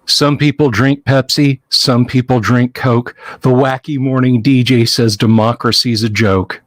Some people drink Pepsi. Some people drink Coke. The wacky morning DJ says democracy's a joke.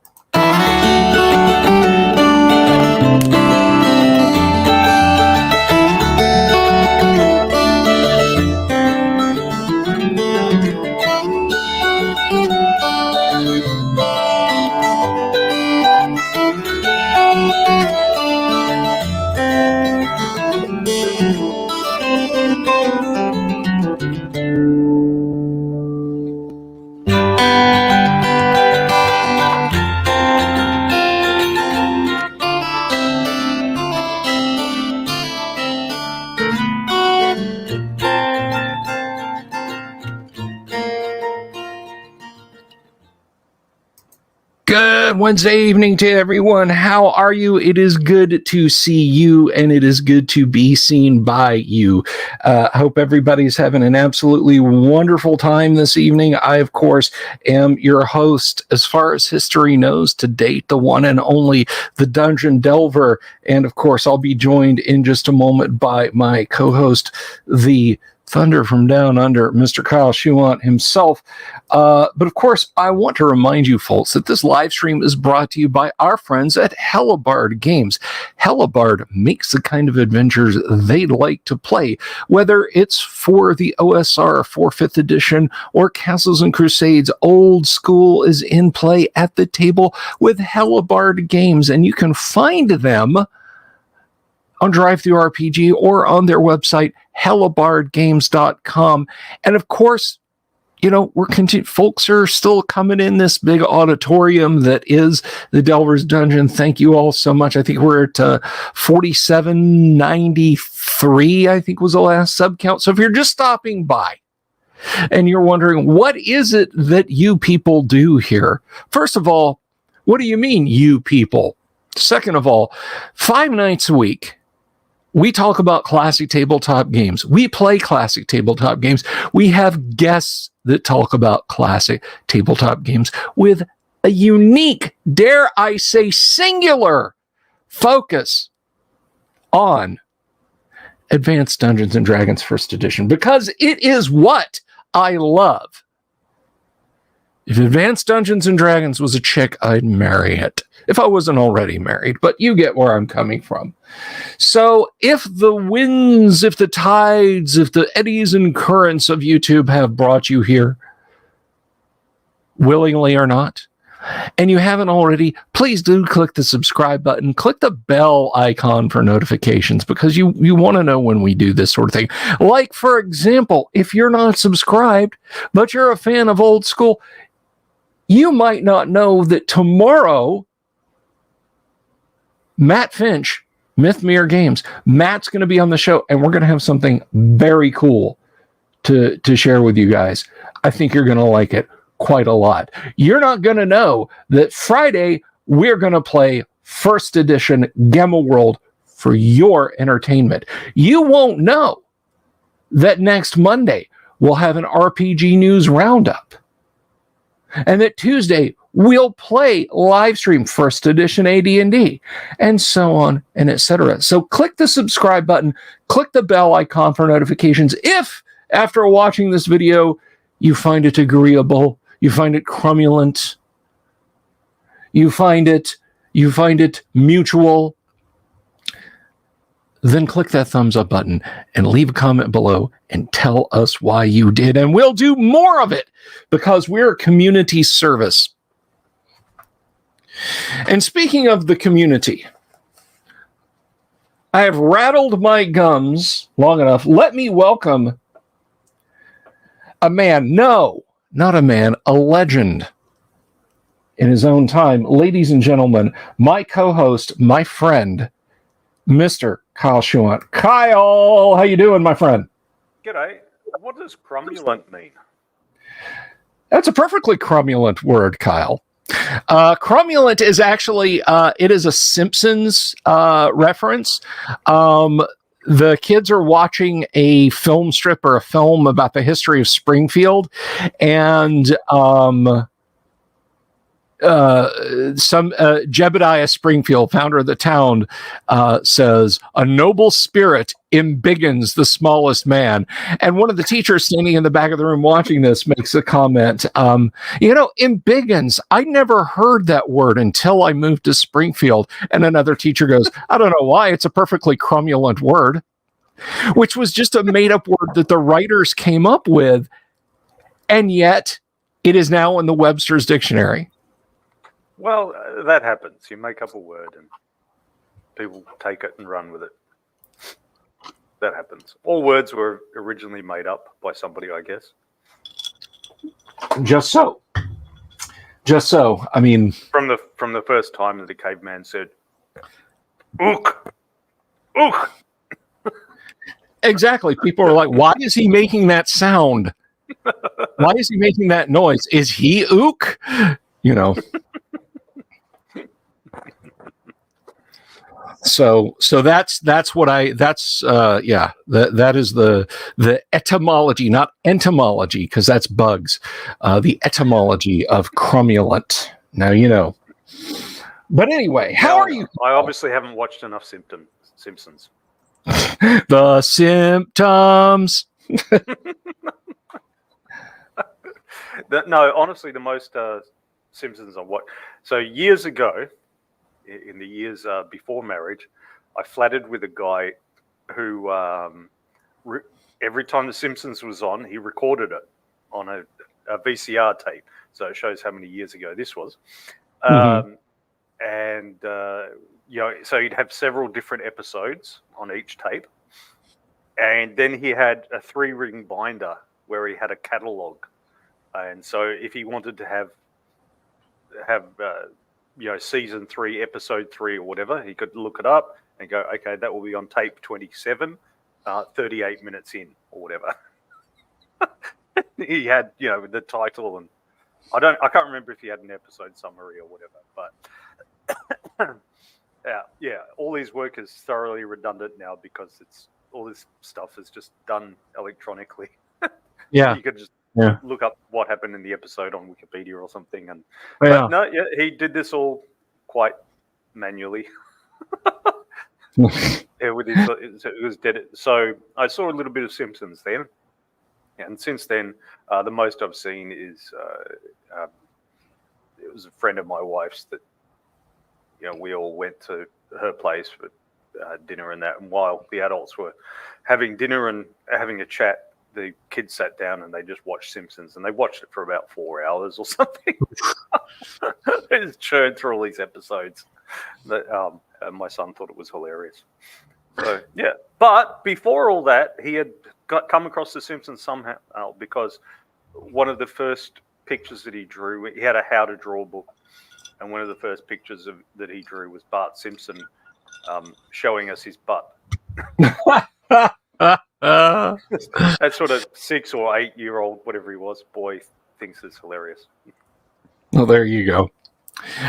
Good Wednesday evening to everyone. How are you? It is good to see you, and it is good to be seen by you. I hope everybody's having an absolutely wonderful time this evening. I, of course, am your host, as far as history knows to date, the one and only, the Dungeon Delver. And, of course, I'll be joined in just a moment by my co-host, the Thunder from Down Under, Mr. Kyle Schuant himself. But of course, I want to remind you folks that this live stream is brought to you by our friends at Hellebarde Games. Hellebarde makes the kind of adventures they like to play, whether it's for the OSR for 5th edition or Castles and Crusades. Old school is in play at the table with Hellebarde Games, and you can find them on DriveThruRPG or on their website, hellebardegames.com. And of course, you know, folks are still coming in this big auditorium that is the Delver's Dungeon. Thank you all so much. I think we're at 4793, I think was the last sub count. So if you're just stopping by and you're wondering, what is it that you people do here? First of all, what do you mean, you people? Second of all, 5 nights a week, we talk about classic tabletop games. We play classic tabletop games. We have guests that talk about classic tabletop games with a unique, dare I say, singular focus on Advanced Dungeons and Dragons 1st edition, because it is what I love. If Advanced Dungeons and Dragons was a chick, I'd marry it. If I wasn't already married, but you get where I'm coming from. So if the winds, if the tides, if the eddies and currents of YouTube have brought you here, willingly or not, and you haven't already, please do click the subscribe button, click the bell icon for notifications, because you want to know when we do this sort of thing. Like, for example, if you're not subscribed, but you're a fan of old school, you might not know that tomorrow, Matt Finch, Mythmere Games, Matt's going to be on the show, and we're going to have something very cool to share with you guys. I think you're going to like it quite a lot. You're not going to know that Friday we're going to play 1st edition Gamma World for your entertainment. You won't know that next Monday we'll have an RPG News Roundup, and that Tuesday we'll play live stream 1st edition AD&D, and so on and etc. So click the subscribe button, click the bell icon for notifications. If after watching this video you find it agreeable, you find it crumulent, you find it mutual, then click that thumbs up button and leave a comment below and tell us why you did, and we'll do more of it, because we're a community service. And speaking of the community, I have rattled my gums long enough. Let me welcome a man, no, not a man, a legend in his own time. Ladies and gentlemen, my co-host, my friend, Mr. Kyle Schuant. Kyle, how you doing, my friend? G'day. What does crumulent mean? That's a perfectly crumulent word, Kyle. Crumulent is actually, it is a Simpsons reference. The kids are watching a film strip or a film about the history of Springfield, and Jebediah Springfield, founder of the town, says, "A noble spirit embiggens the smallest man." And one of the teachers standing in the back of the room watching this makes a comment, embiggens, I never heard that word until I moved to Springfield. And another teacher goes, "I don't know why, it's a perfectly cromulent word," which was just a made-up word that the writers came up with, and yet it is now in the Webster's Dictionary. Well, that happens. You make up a word and people take it and run with it. That happens. All words were originally made up by somebody, I guess. Just so. I mean, from the first time that the caveman said, "Ook, ook." Exactly. People are like, "Why is he making that sound? Why is he making that noise? Is he ook?" So that is the etymology, not entomology, because that's bugs. The etymology of cromulent. Now But anyway, how are you? I obviously haven't watched enough Simpsons. The symptoms. No, honestly, the most Simpsons I watched. So years ago, in the years before marriage, I flattered with a guy who every time The Simpsons was on, he recorded it on a VCR tape. So it shows how many years ago this was. So he'd have several different episodes on each tape. And then he had a 3-ring binder where he had a catalog. And so if he wanted to have season 3, episode 3 or whatever, he could look it up and go, okay, that will be on tape 27, 38 minutes in or whatever. He had, the title, and I can't remember if he had an episode summary or whatever, but all these work is thoroughly redundant now because all this stuff is just done electronically. Yeah. You could just look up what happened in the episode on Wikipedia or something, and he did this all quite manually. It was dead. So I saw a little bit of Simpsons then, and since then, the most I've seen is it was a friend of my wife's that we all went to her place for dinner and that, and while the adults were having dinner and having a chat, the kids sat down and they just watched Simpsons, and they watched it for about 4 hours or something. They just churned through all these episodes. My son thought it was hilarious. So yeah, but before all that, he had come across The Simpsons somehow because one of the first pictures that he drew, he had a how to draw book, and one of the first pictures that he drew was Bart Simpson showing us his butt. That sort of 6 or 8 year old, whatever he was, boy thinks it's hilarious. Well, there you go.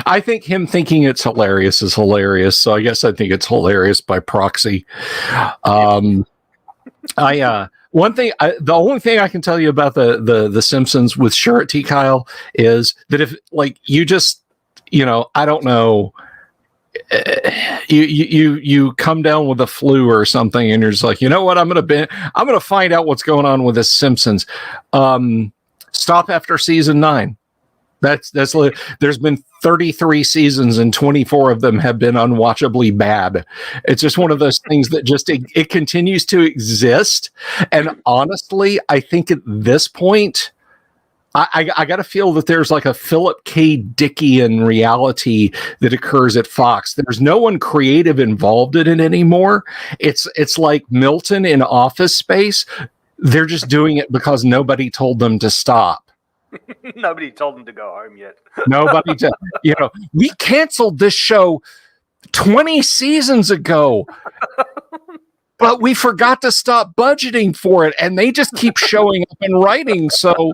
I think him thinking it's hilarious is hilarious. So I guess I think it's hilarious by proxy. The only thing I can tell you about the Simpsons with surety, Kyle, is that if you just, I don't know, you come down with a flu or something, and you're just like, what, I'm gonna find out what's going on with the Simpsons. Stop after season 9. There's been 33 seasons and 24 of them have been unwatchably bad. It's just one of those things that just it continues to exist. And honestly, I think at this point, I got to feel that there's like a Philip K. Dickian reality that occurs at Fox. There's no one creative involved in it anymore. It's like Milton in Office Space. They're just doing it because nobody told them to stop. Nobody told them to go home yet. Nobody to, we canceled this show 20 seasons ago. But we forgot to stop budgeting for it, and they just keep showing up and writing. So,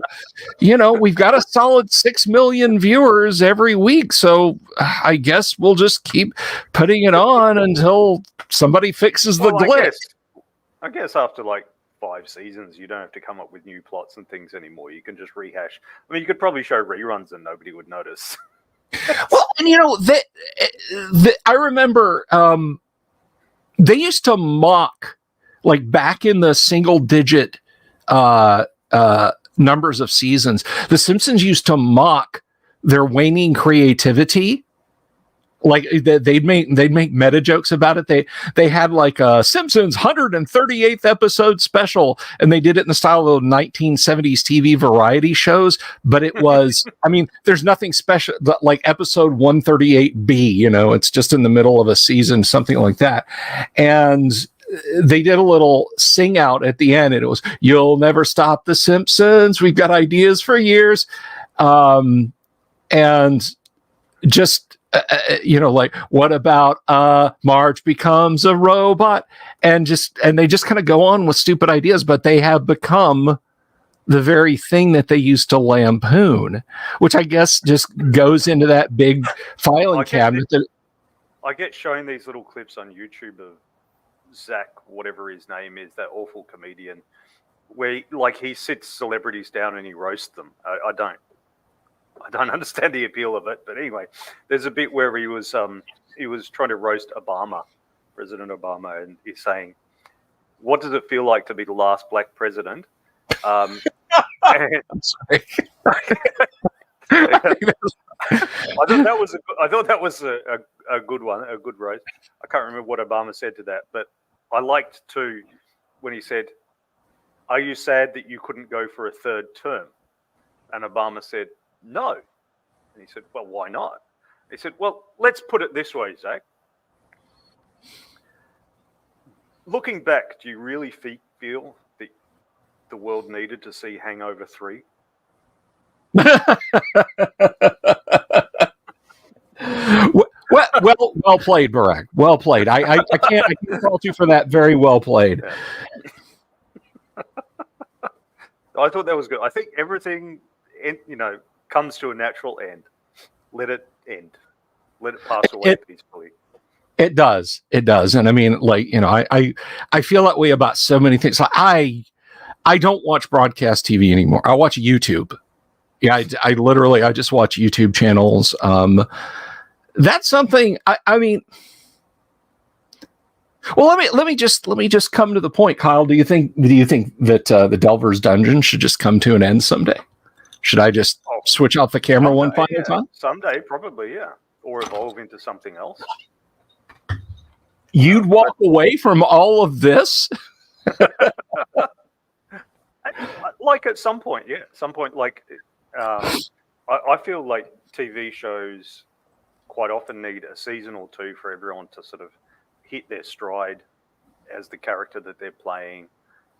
we've got a solid 6 million viewers every week. So I guess we'll just keep putting it on until somebody fixes the glitch. I guess after 5 seasons, you don't have to come up with new plots and things anymore. You can just rehash. I mean, you could probably show reruns and nobody would notice. Well, and I remember they used to mock, like back in the single digit numbers of seasons, the Simpsons used to mock their waning creativity. Like they'd make meta jokes about it. They had like a Simpsons 138th episode special, and they did it in the style of 1970s TV variety shows. But it was, I mean, there's nothing special like episode 138B. It's just in the middle of a season, something like that. And they did a little sing out at the end, and it was, "You'll never stop the Simpsons. We've got ideas for years," and just. Like, what about Marge becomes a robot, and they just kind of go on with stupid ideas, but they have become the very thing that they used to lampoon, which I guess just goes into that big filing cabinet. I get shown these little clips on YouTube of Zach, whatever his name is, that awful comedian, where he sits celebrities down and he roasts them. I don't understand the appeal of it, but anyway, there's a bit where he was trying to roast Obama, President Obama, and he's saying, "What does it feel like to be the last black president?" I'm sorry. I thought that was a good one, a good roast. I can't remember what Obama said to that, but I liked too when he said, "Are you sad that you couldn't go for a third term?" And Obama said, "No." And he said, "Well, why not?" He said, "Well, let's put it this way, Zach. Looking back, do you really feel that the world needed to see Hangover 3? Well played, Barack. Well played. I can't fault you for that. Very well played. Yeah. I thought that was good. I think everything, comes to a natural end. Let it end. Let it pass away peacefully. It does. And I mean, I feel that way about so many things. Like I don't watch broadcast TV anymore. I watch YouTube. Yeah, I just watch YouTube channels. That's something. I mean, well, let me just come to the point, Kyle. Do you think that the Delver's Dungeon should just come to an end someday? Should I just switch off the camera someday, one final time? Someday, probably, yeah. Or evolve into something else. You'd walk away from all of this? Like at some point, yeah. At some point, I feel like TV shows quite often need a season or two for everyone to sort of hit their stride as the character that they're playing,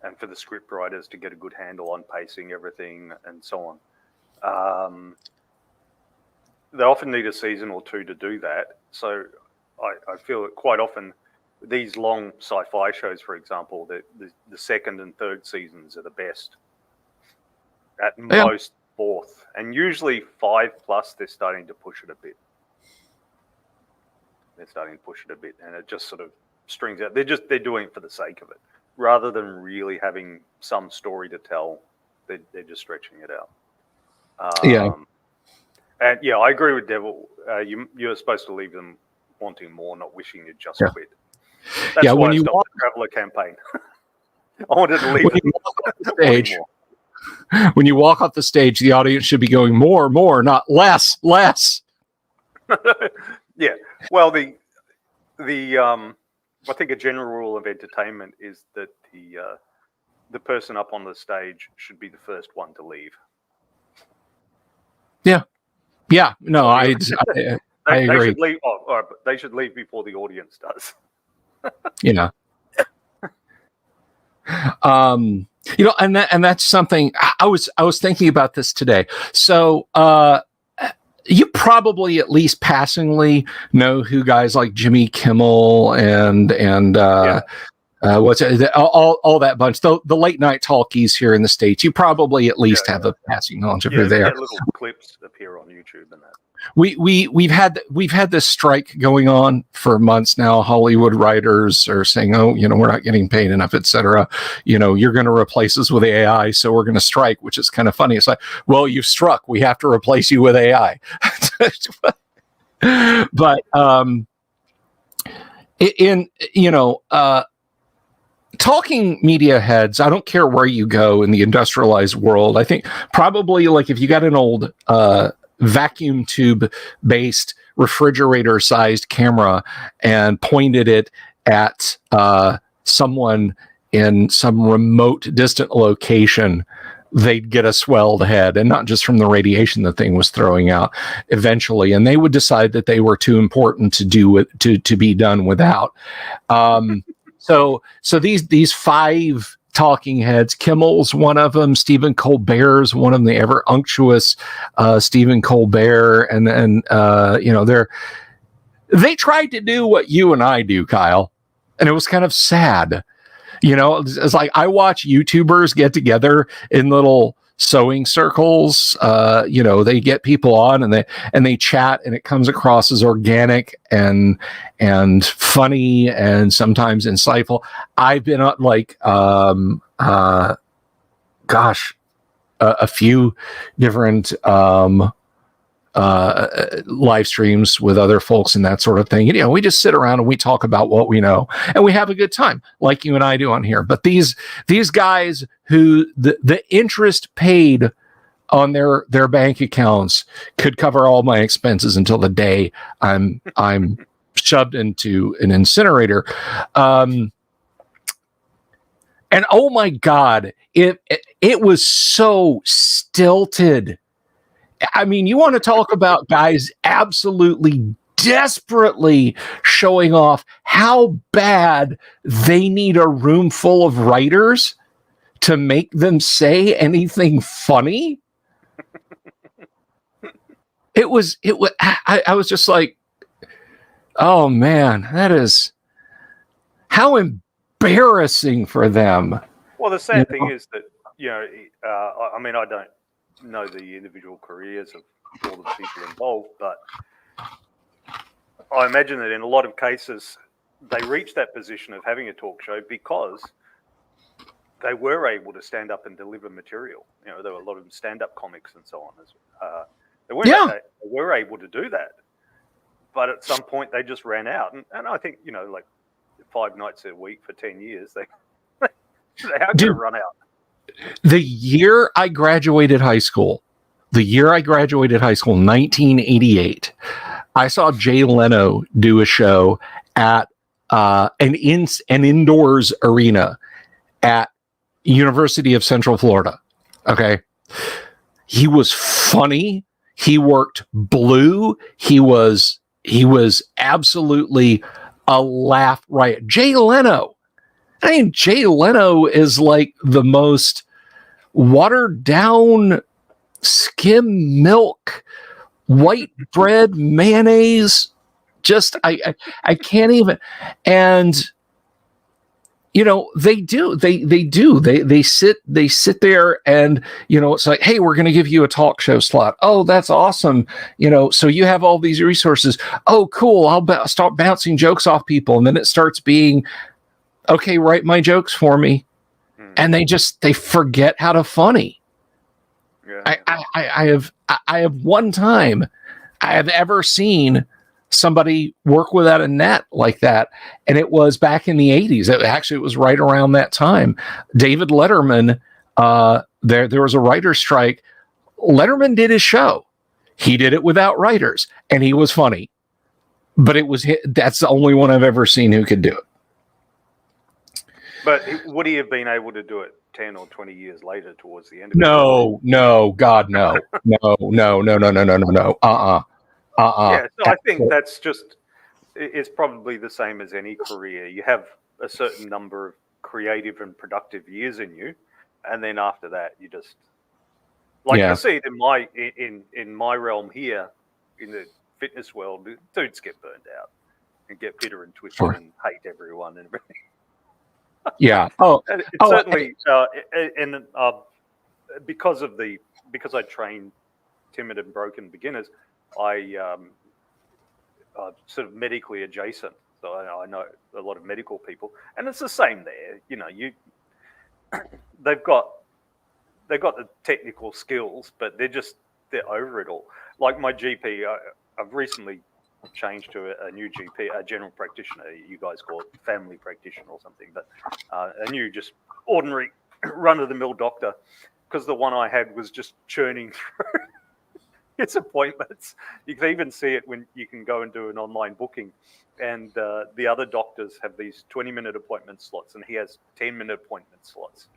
and for the script writers to get a good handle on pacing everything and so on. They often need a season or two to do that. So I feel that quite often these long sci-fi shows, for example, the second and third seasons are the best. At most fourth, and usually 5+, they're starting to push it a bit. And it just sort of strings out. They're doing it for the sake of it, rather than really having some story to tell. They're just stretching it out. And yeah, I agree with Devil. You're supposed to leave them wanting more, not wishing you'd just quit. That's why I stopped the Traveller campaign. I wanted to leave them off the stage. When you walk off the stage, the audience should be going more, not less. Yeah. Well, the I think a general rule of entertainment is that the person up on the stage should be the first one to leave. Yeah. No, I agree. They should leave. They should leave before the audience does. Yeah. And that's something I was thinking about this today. So, you probably at least passingly know who guys like Jimmy Kimmel and all that bunch, the late night talkies here in the States. You probably at least have a passing knowledge of who they are. Little clips appear on YouTube and that. We've had this strike going on for months now. Hollywood writers are saying, we're not getting paid enough, etc. You're going to replace us with AI, so we're going to strike, which is kind of funny. It's like, well, you've struck. We have to replace you with AI. But in talking media heads, I don't care where you go in the industrialized world. I think probably like if you got an old vacuum tube based refrigerator sized camera and pointed it at someone in some remote distant location, they'd get a swelled head, and not just from the radiation the thing was throwing out eventually, and they would decide that they were too important to do it to be done without. So these five talking heads, Kimmel's one of them, Stephen Colbert's one of them, the ever unctuous Stephen Colbert, and they tried to do what you and I do, Kyle, and it was kind of sad. It's like I watch YouTubers get together in little sewing circles. They get people on and they chat, and it comes across as organic and funny and sometimes insightful. I've been on a few different live streams with other folks and that sort of thing. We just sit around and we talk about what we know, and we have a good time like you and I do on here. But these guys who the interest paid on their bank accounts could cover all my expenses until the day I'm shoved into an incinerator. And oh my God, it was so stilted. I mean, you want to talk about guys absolutely desperately showing off how bad they need a room full of writers to make them say anything funny. I was just like, oh man, that is how embarrassing for them. Well, the sad thing is that, I mean, I don't know the individual careers of all the people involved, but I imagine that in a lot of cases they reached that position of having a talk show because they were able to stand up and deliver material. There were a lot of stand-up comics and so on. They were able to do that, but at some point they just ran out. And I think, like 5 nights a week for 10 years, they had to run out. The year I graduated high school, 1988, I saw Jay Leno do a show at an indoors arena at University of Central Florida. Okay. He was funny. He worked blue. He was absolutely a laugh riot. Jay Leno. I mean, Jay Leno is like the most watered down skim milk, white bread, mayonnaise. Just, I can't even. And, they sit there and, it's like, hey, we're going to give you a talk show slot. Oh, that's awesome. So you have all these resources. Oh, cool. I'll start bouncing jokes off people. And then it starts being, okay, write my jokes for me. And they forget how to funny. Yeah. I have one time I have ever seen somebody work without a net like that, and it was back in the 80s. It was right around that time. David Letterman, there was a writer's strike. Letterman did his show. He did it without writers, and he was funny. But that's the only one I've ever seen who could do it. But would he have been able to do it 10 or 20 years later towards the end of No, God, no. No. Yeah, so I think that's it's probably the same as any career. You have a certain number of creative and productive years in you, and then after that, you just I see it in my realm here in the fitness world. Dudes get burned out and get bitter and twisted and hate everyone and everything. Yeah. Certainly, because I train timid and broken beginners, I sort of medically adjacent, so I know a lot of medical people, and it's the same there. They've got the technical skills, but they're over it all. Like my GP, I've recently change to a new GP, a general practitioner. You guys call it family practitioner or something, but a new, just ordinary, run-of-the-mill doctor, because the one I had was just churning through its appointments. You can even see it when you can go and do an online booking, and the other doctors have these 20-minute appointment slots, and he has 10-minute appointment slots.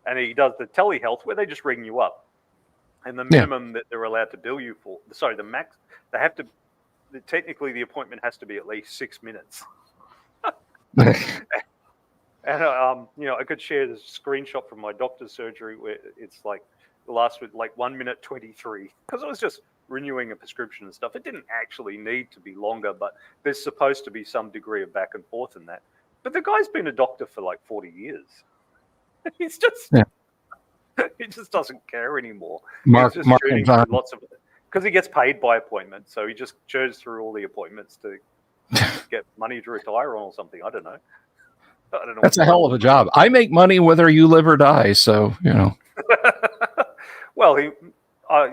And he does the telehealth where they just ring you up, and the minimum that they're allowed to bill you for, sorry, the max, they have to, technically the appointment has to be at least 6 minutes. And you know, I could share this screenshot from my doctor's surgery where it's like the last with like 1 minute 23, because it was just renewing a prescription and stuff. It didn't actually need to be longer, but there's supposed to be some degree of back and forth in that. But the guy's been a doctor for like 40 years. He's just, he just doesn't care anymore. Mark and lots of it because he gets paid by appointment, so he just churns through all the appointments to get money to retire on or something. I don't know. That's a hell of a job. I make money whether you live or die, so you know. Well,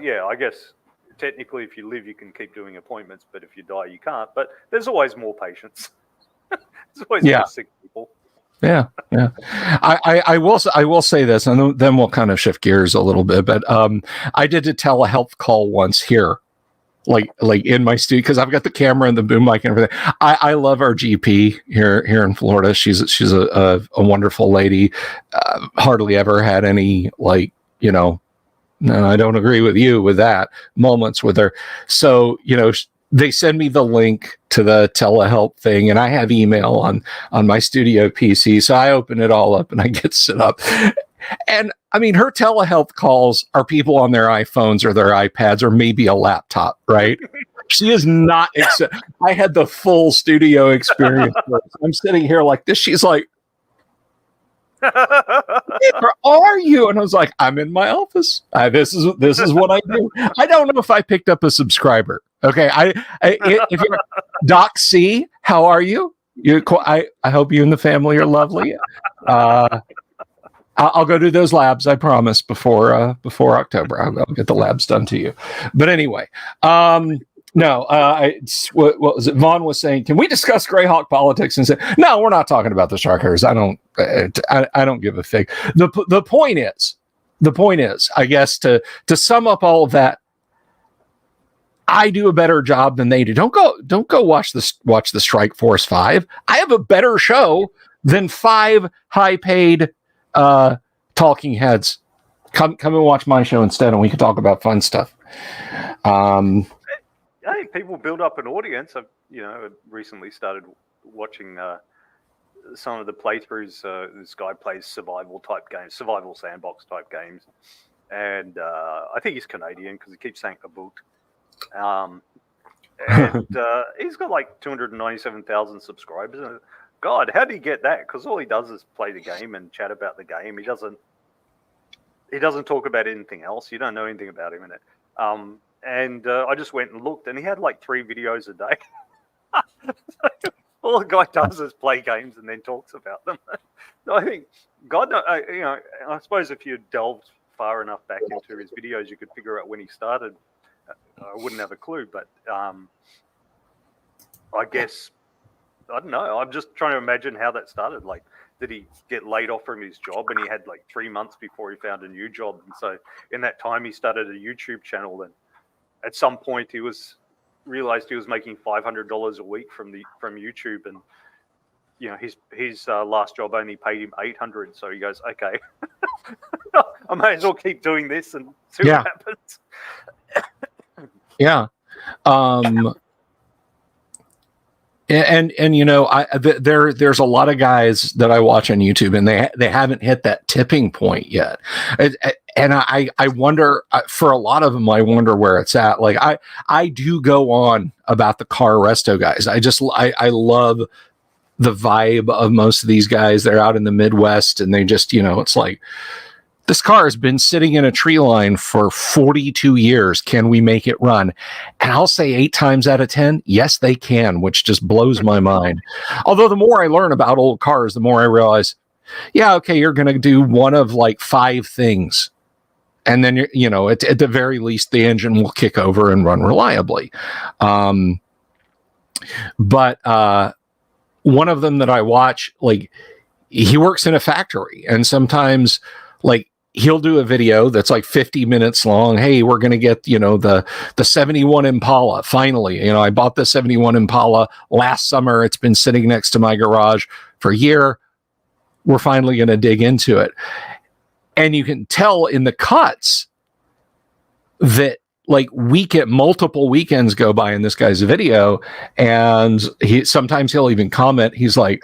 yeah, I guess technically, if you live, you can keep doing appointments, but if you die, you can't. But there's always more patients. There's always more sick people. Yeah. I will say this, and then we'll kind of shift gears a little bit. But I did a telehealth call once here, like in my studio, because I've got the camera and the boom mic and everything. I love our GP here in Florida. She's a wonderful lady. Hardly ever had any no, I don't agree with you with that moments with her. So they send me the link to the telehealth thing, and I have email on my studio PC. So I open it all up and I get set up. And I mean, her telehealth calls are people on their iPhones or their iPads or maybe a laptop, right? She is not. I had the full studio experience. I'm sitting here like this. She's like, where are you? And I was like, I'm in my office. This is what I do. I don't know if I picked up a subscriber. Okay, if you're Doc C, how are you? I hope you and the family are lovely. I'll go do those labs. I promise before October. I'll get the labs done to you. But anyway, no. What was it? Vaughn was saying, can we discuss Greyhawk politics? And say, no, we're not talking about the Sharkers. I don't give a fig. The point is, I guess to sum up all of that, I do a better job than they do. Don't go watch the Strike Force 5. I have a better show than 5 high-paid talking heads. Come and watch my show instead, and we can talk about fun stuff. Hey, people build up an audience. I've recently started watching some of the playthroughs. This guy plays survival sandbox type games, and I think he's Canadian because he keeps saying a boot. And he's got like 297,000 subscribers. God, how did he get that? Because all he does is play the game and chat about the game. He doesn't talk about anything else. You don't know anything about him in it. And I just went and looked, and he had like 3 videos a day. All the guy does is play games and then talks about them. So I think, God, I suppose if you delved far enough back into his videos, you could figure out when he started. I wouldn't have a clue, but I guess, I don't know. I'm just trying to imagine how that started. Like, did he get laid off from his job and he had like 3 months before he found a new job? And so in that time, he started a YouTube channel. And at some point, he realized he was making $500 a week from YouTube. And, his last job only paid him $800. So he goes, okay, I may as well keep doing this and see what happens. Yeah. And there's a lot of guys that I watch on YouTube, and they haven't hit that tipping point yet. And I wonder, for a lot of them, I wonder where it's at. Like I do go on about the car resto guys. I love the vibe of most of these guys. They're out in the Midwest, and they just, it's like, this car has been sitting in a tree line for 42 years. Can we make it run? And I'll say 8 times out of 10, yes, they can, which just blows my mind. Although the more I learn about old cars, the more I realize, yeah, okay, you're going to do one of like 5 things. And then, at the very least, the engine will kick over and run reliably. But one of them that I watch, like, he works in a factory, and sometimes, like, he'll do a video that's like 50 minutes long. Hey, we're going to get, the 71 Impala. Finally, I bought the 71 Impala last summer. It's been sitting next to my garage for a year. We're finally going to dig into it. And you can tell in the cuts that, like, multiple weekends go by in this guy's video, and sometimes he'll even comment. He's like,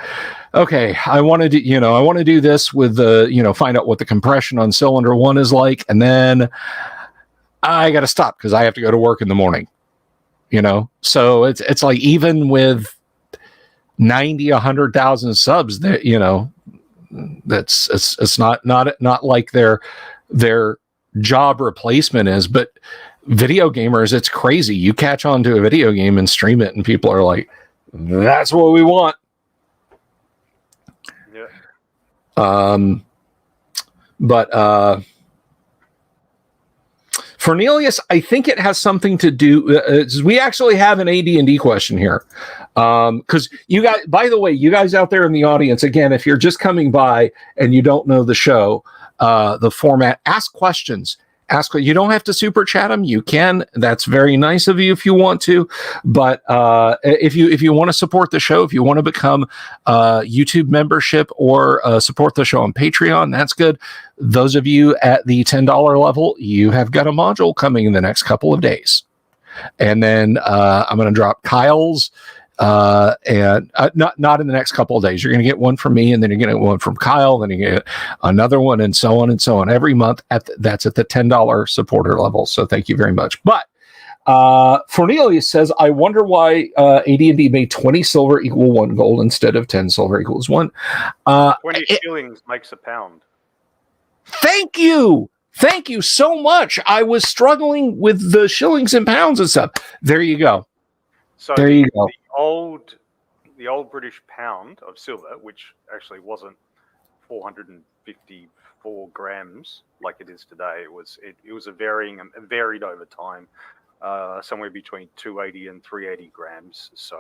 okay, I want to do this with the, find out what the compression on cylinder 1 is like, and then I got to stop because I have to go to work in the morning. So it's like, even with 100,000 subs, that it's not like their job replacement is. But video gamers, it's crazy. You catch on to a video game and stream it, and people are like, that's what we want. But Cornelius, I think it has something to do. We actually have an AD&D question here, because you guys, by the way, you guys out there in the audience, again, if you're just coming by and you don't know the show, the format, ask questions. You don't have to super chat them. You can. That's very nice of you if you want to. But if you want to support the show, if you want to become YouTube membership or support the show on Patreon, that's good. Those of you at the $10 level, you have got a module coming in the next couple of days. And then I'm going to drop Kyle's. And not in the next couple of days. You're going to get one from me, and then you're going to get one from Kyle, then you get another one, and so on and so on every month. That's at the $10 supporter level. So thank you very much. But Cornelius says, I wonder why AD&D made 20 silver equal 1 gold instead of 10 silver equals 1. 20 shillings makes a pound. Thank you so much. I was struggling with the shillings and pounds and stuff. There you go. So there you go. The old British pound of silver, which actually wasn't 454 grams like it is today. It was varied over time, somewhere between 280 and 380 grams. So,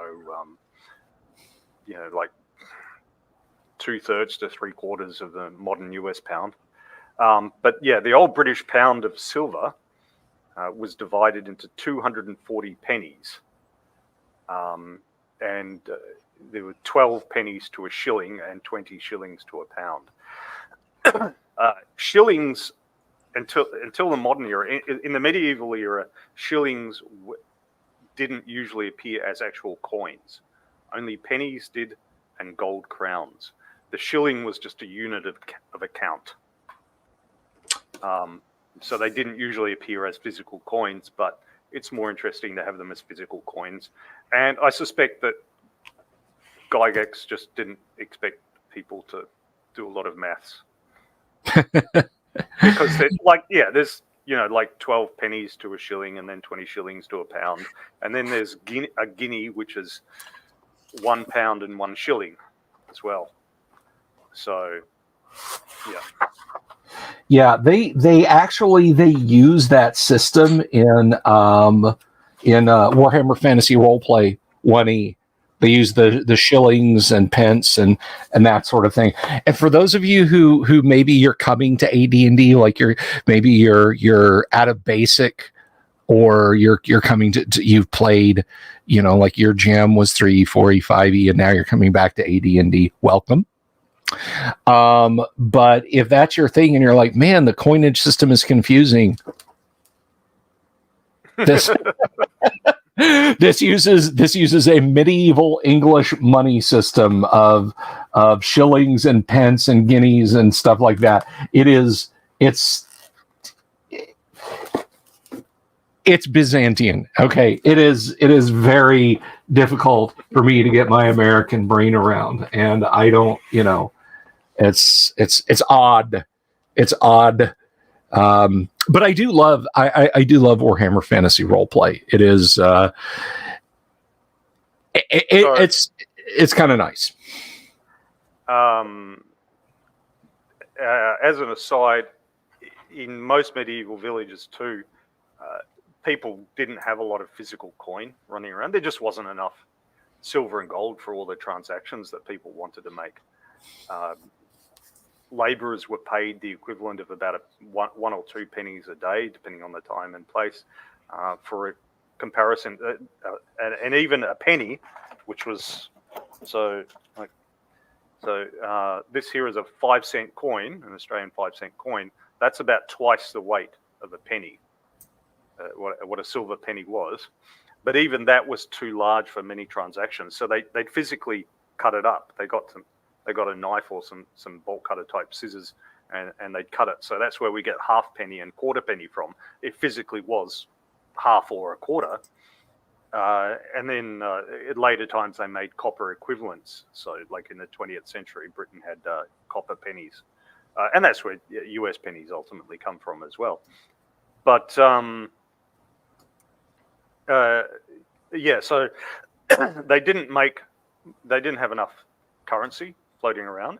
like 2/3 to 3/4 of the modern US pound. But yeah, the old British pound of silver was divided into 240 pennies. And there were 12 pennies to a shilling and 20 shillings to a pound. Shillings, until the modern era, in the medieval era, shillings didn't usually appear as actual coins. Only pennies did, and gold crowns. The shilling was just a unit of account. So they didn't usually appear as physical coins, but it's more interesting to have them as physical coins. And I suspect that Gygax just didn't expect people to do a lot of maths. Because there's like 12 pennies to a shilling, and then 20 shillings to a pound. And then there's a guinea, which is 1 pound and 1 shilling as well. So, yeah. Yeah, they use that system in Warhammer Fantasy Roleplay 1E. They use the shillings and pence and that sort of thing. And for those of you who maybe you're coming to AD&D, like you're out of basic, or you're coming to you've played, like your jam was 3E, 4E, 5E, and now you're coming back to AD&D. Welcome. But if that's your thing and you're like, man, the coinage system is confusing, this uses a medieval English money system of shillings and pence and guineas and stuff like that. It's Byzantine. Okay. It is very difficult for me to get my American brain around, and I don't, it's odd. It's odd. But I do love Warhammer Fantasy Roleplay. It is it's kind of nice. As an aside, in most medieval villages too, people didn't have a lot of physical coin running around. There just wasn't enough. silver and gold for all the transactions that people wanted to make. Labourers were paid the equivalent of about one or two pennies a day, depending on the time and place. For a comparison, and even a penny, which was this here is a 5-cent coin, an Australian 5-cent coin. That's about twice the weight of a penny, what a silver penny was. But even that was too large for many transactions, so they'd physically cut it up. They got a knife or some bolt cutter type scissors, and they'd cut it. So that's where we get half penny and quarter penny from. It physically was half or a quarter. And then at later times they made copper equivalents. So like in the 20th century, Britain had copper pennies. And that's where US pennies ultimately come from as well. But yeah, so they didn't have enough currency floating around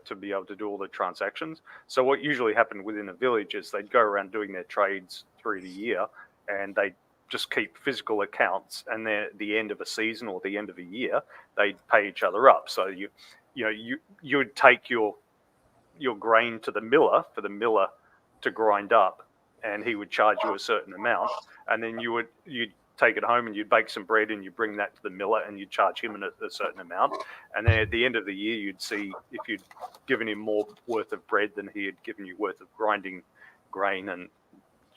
to be able to do all the transactions. So what usually happened within a village is they'd go around doing their trades through the year, and they just keep physical accounts, and then at the end of a season or the end of a year, they'd pay each other up. So you would take your grain to the miller for the miller to grind up, and he would charge you a certain amount, and then you'd take it home and you'd bake some bread and you bring that to the miller and you'd charge him a certain amount. And then at the end of the year, you'd see if you'd given him more worth of bread than he had given you worth of grinding grain, and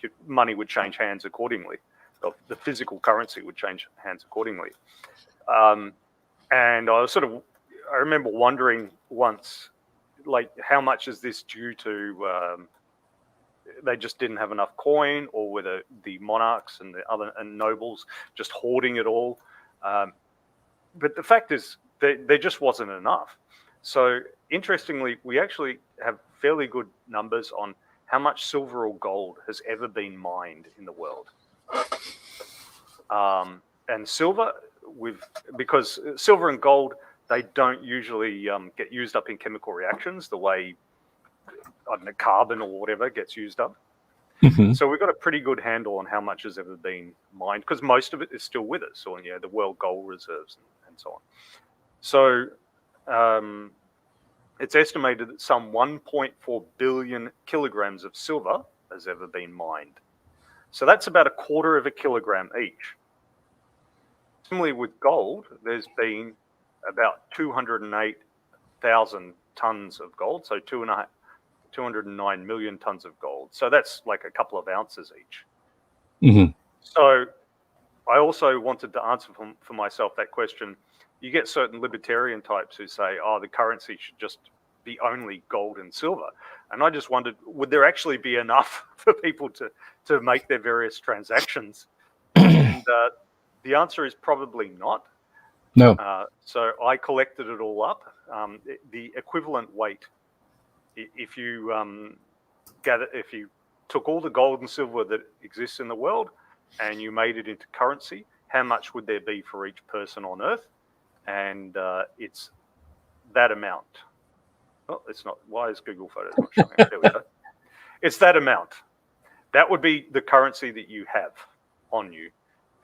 your money would change hands accordingly. The physical currency would change hands accordingly. And I remember wondering once, like, how much is this due to they just didn't have enough coin, or whether the monarchs and the other nobles just hoarding it all. But the fact is, there just wasn't enough. So interestingly, we actually have fairly good numbers on how much silver or gold has ever been mined in the world. And silver, because silver and gold, they don't usually get used up in chemical reactions the way, I don't know, carbon or whatever gets used up. Mm-hmm. So we've got a pretty good handle on how much has ever been mined, because most of it is still with us, or the world gold reserves and so on. So it's estimated that some 1.4 billion kilograms of silver has ever been mined. So that's about 1/4 of a kilogram each. Similarly with gold, there's been about 208,000 tons of gold, so 209 million tons of gold. So that's like a couple of ounces each. Mm-hmm. So I also wanted to answer for myself that question. You get certain libertarian types who say, oh, the currency should just be only gold and silver. And I just wondered, would there actually be enough for people to make their various transactions? And the answer is probably not. No. So I collected it all up. The equivalent weight, if you took all the gold and silver that exists in the world and you made it into currency, how much would there be for each person on Earth? And it's that amount. Oh, it's not. Why is Google Photos not showing it? There we go. It's that amount. That would be the currency that you have on you,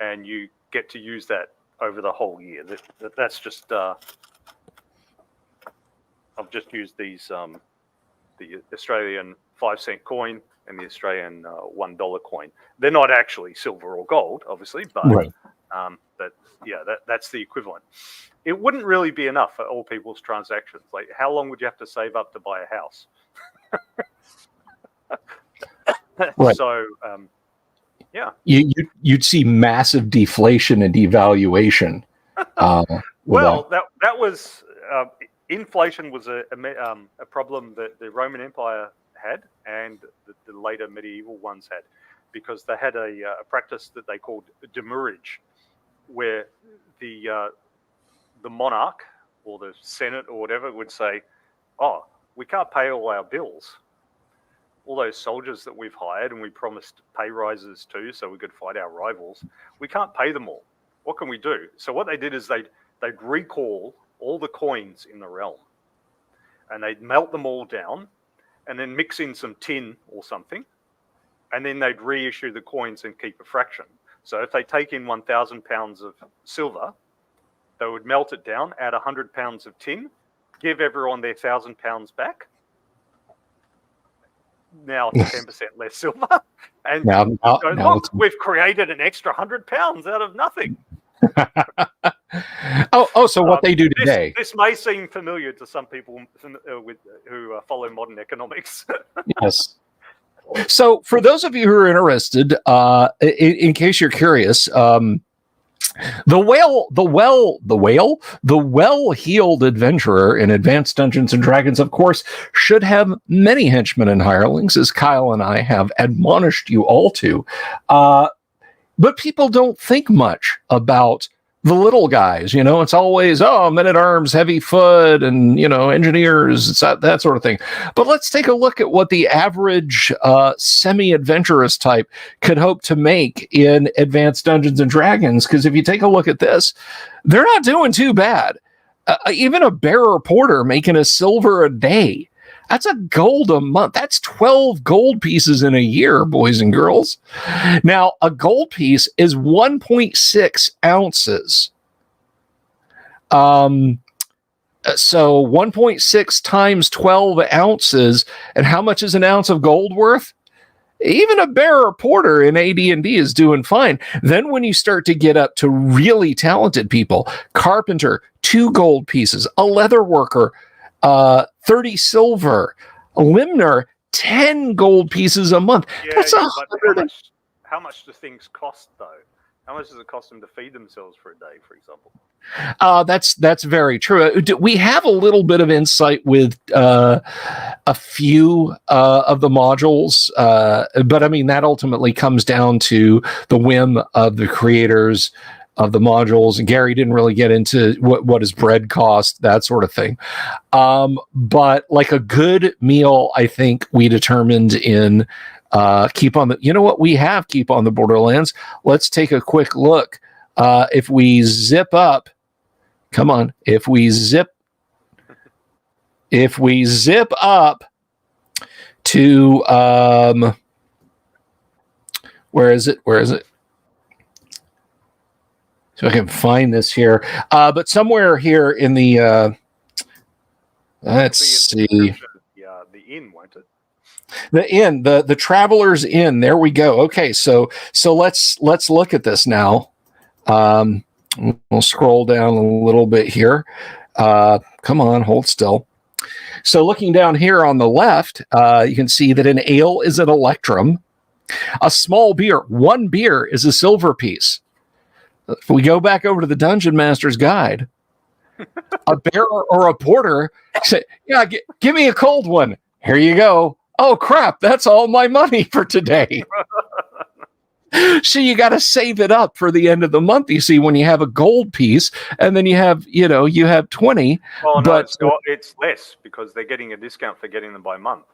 and you get to use that over the whole year. That's just. I've just used these. The Australian 5-cent coin and the Australian $1 coin. They're not actually silver or gold, obviously, but right. That's the equivalent. It wouldn't really be enough for all people's transactions. Like, how long would you have to save up to buy a house? Right. So, yeah. You'd see massive deflation and devaluation. Well, that was inflation was a problem that the Roman Empire had, and the later medieval ones had, because they had a practice that they called demurrage, where the monarch or the Senate or whatever would say, oh, we can't pay all our bills. All those soldiers that we've hired and we promised pay rises to so we could fight our rivals, we can't pay them all. What can we do? So what they did is they'd recall all the coins in the realm, and they'd melt them all down and then mix in some tin or something, and then they'd reissue the coins and keep a fraction. So if they take in 1,000 pounds of silver They would melt it down, add 100 pounds of tin, give everyone their 1,000 pounds back. Now 10% less silver, and look, we've created an extra 100 pounds out of nothing. So what they do today. This may seem familiar to some people who follow modern economics. Yes. So for those of you who are interested, in case you're curious, the well-heeled adventurer in Advanced Dungeons and Dragons, of course, should have many henchmen and hirelings, as Kyle and I have admonished you all to. But people don't think much about the little guys. It's always, men-at-arms, heavy foot, and, engineers, it's that sort of thing. But let's take a look at what the average semi-adventurous type could hope to make in Advanced Dungeons and Dragons, because if you take a look at this, they're not doing too bad. Even a bearer porter making a silver a day. That's a gold a month. That's 12 gold pieces in a year, boys and girls. Now, a gold piece is 1.6 ounces. So 1.6 times 12 ounces. And how much is an ounce of gold worth? Even a bearer porter in AD&D is doing fine. Then when you start to get up to really talented people, carpenter, 2 gold pieces, a leather worker, 30 silver, a limner, 10 gold pieces a month. Yeah, that's how much do things cost, though? How much does it cost them to feed themselves for a day, for example? That's very true. We have a little bit of insight with a few of the modules, but I mean that ultimately comes down to the whim of the creators of the modules, and Gary didn't really get into what does bread cost, that sort of thing. But like a good meal, I think we determined in Keep on the Borderlands. Let's take a quick look. If we zip up, if we zip up to where is it? So I can find this here. But somewhere here in the let's see. The inn, won't it? The inn, the Traveler's Inn. There we go. Okay, so let's look at this now. We'll scroll down a little bit here. Come on, hold still. So looking down here on the left, you can see that an ale is an electrum. A small beer, 1 beer is a silver piece. If we go back over to the Dungeon Master's Guide, a bearer or a porter say, "Yeah, give me a cold one." Here you go. Oh crap! That's all my money for today. So you got to save it up for the end of the month. You see, when you have a gold piece, and then you have 20. Oh no, but it's less because they're getting a discount for getting them by month.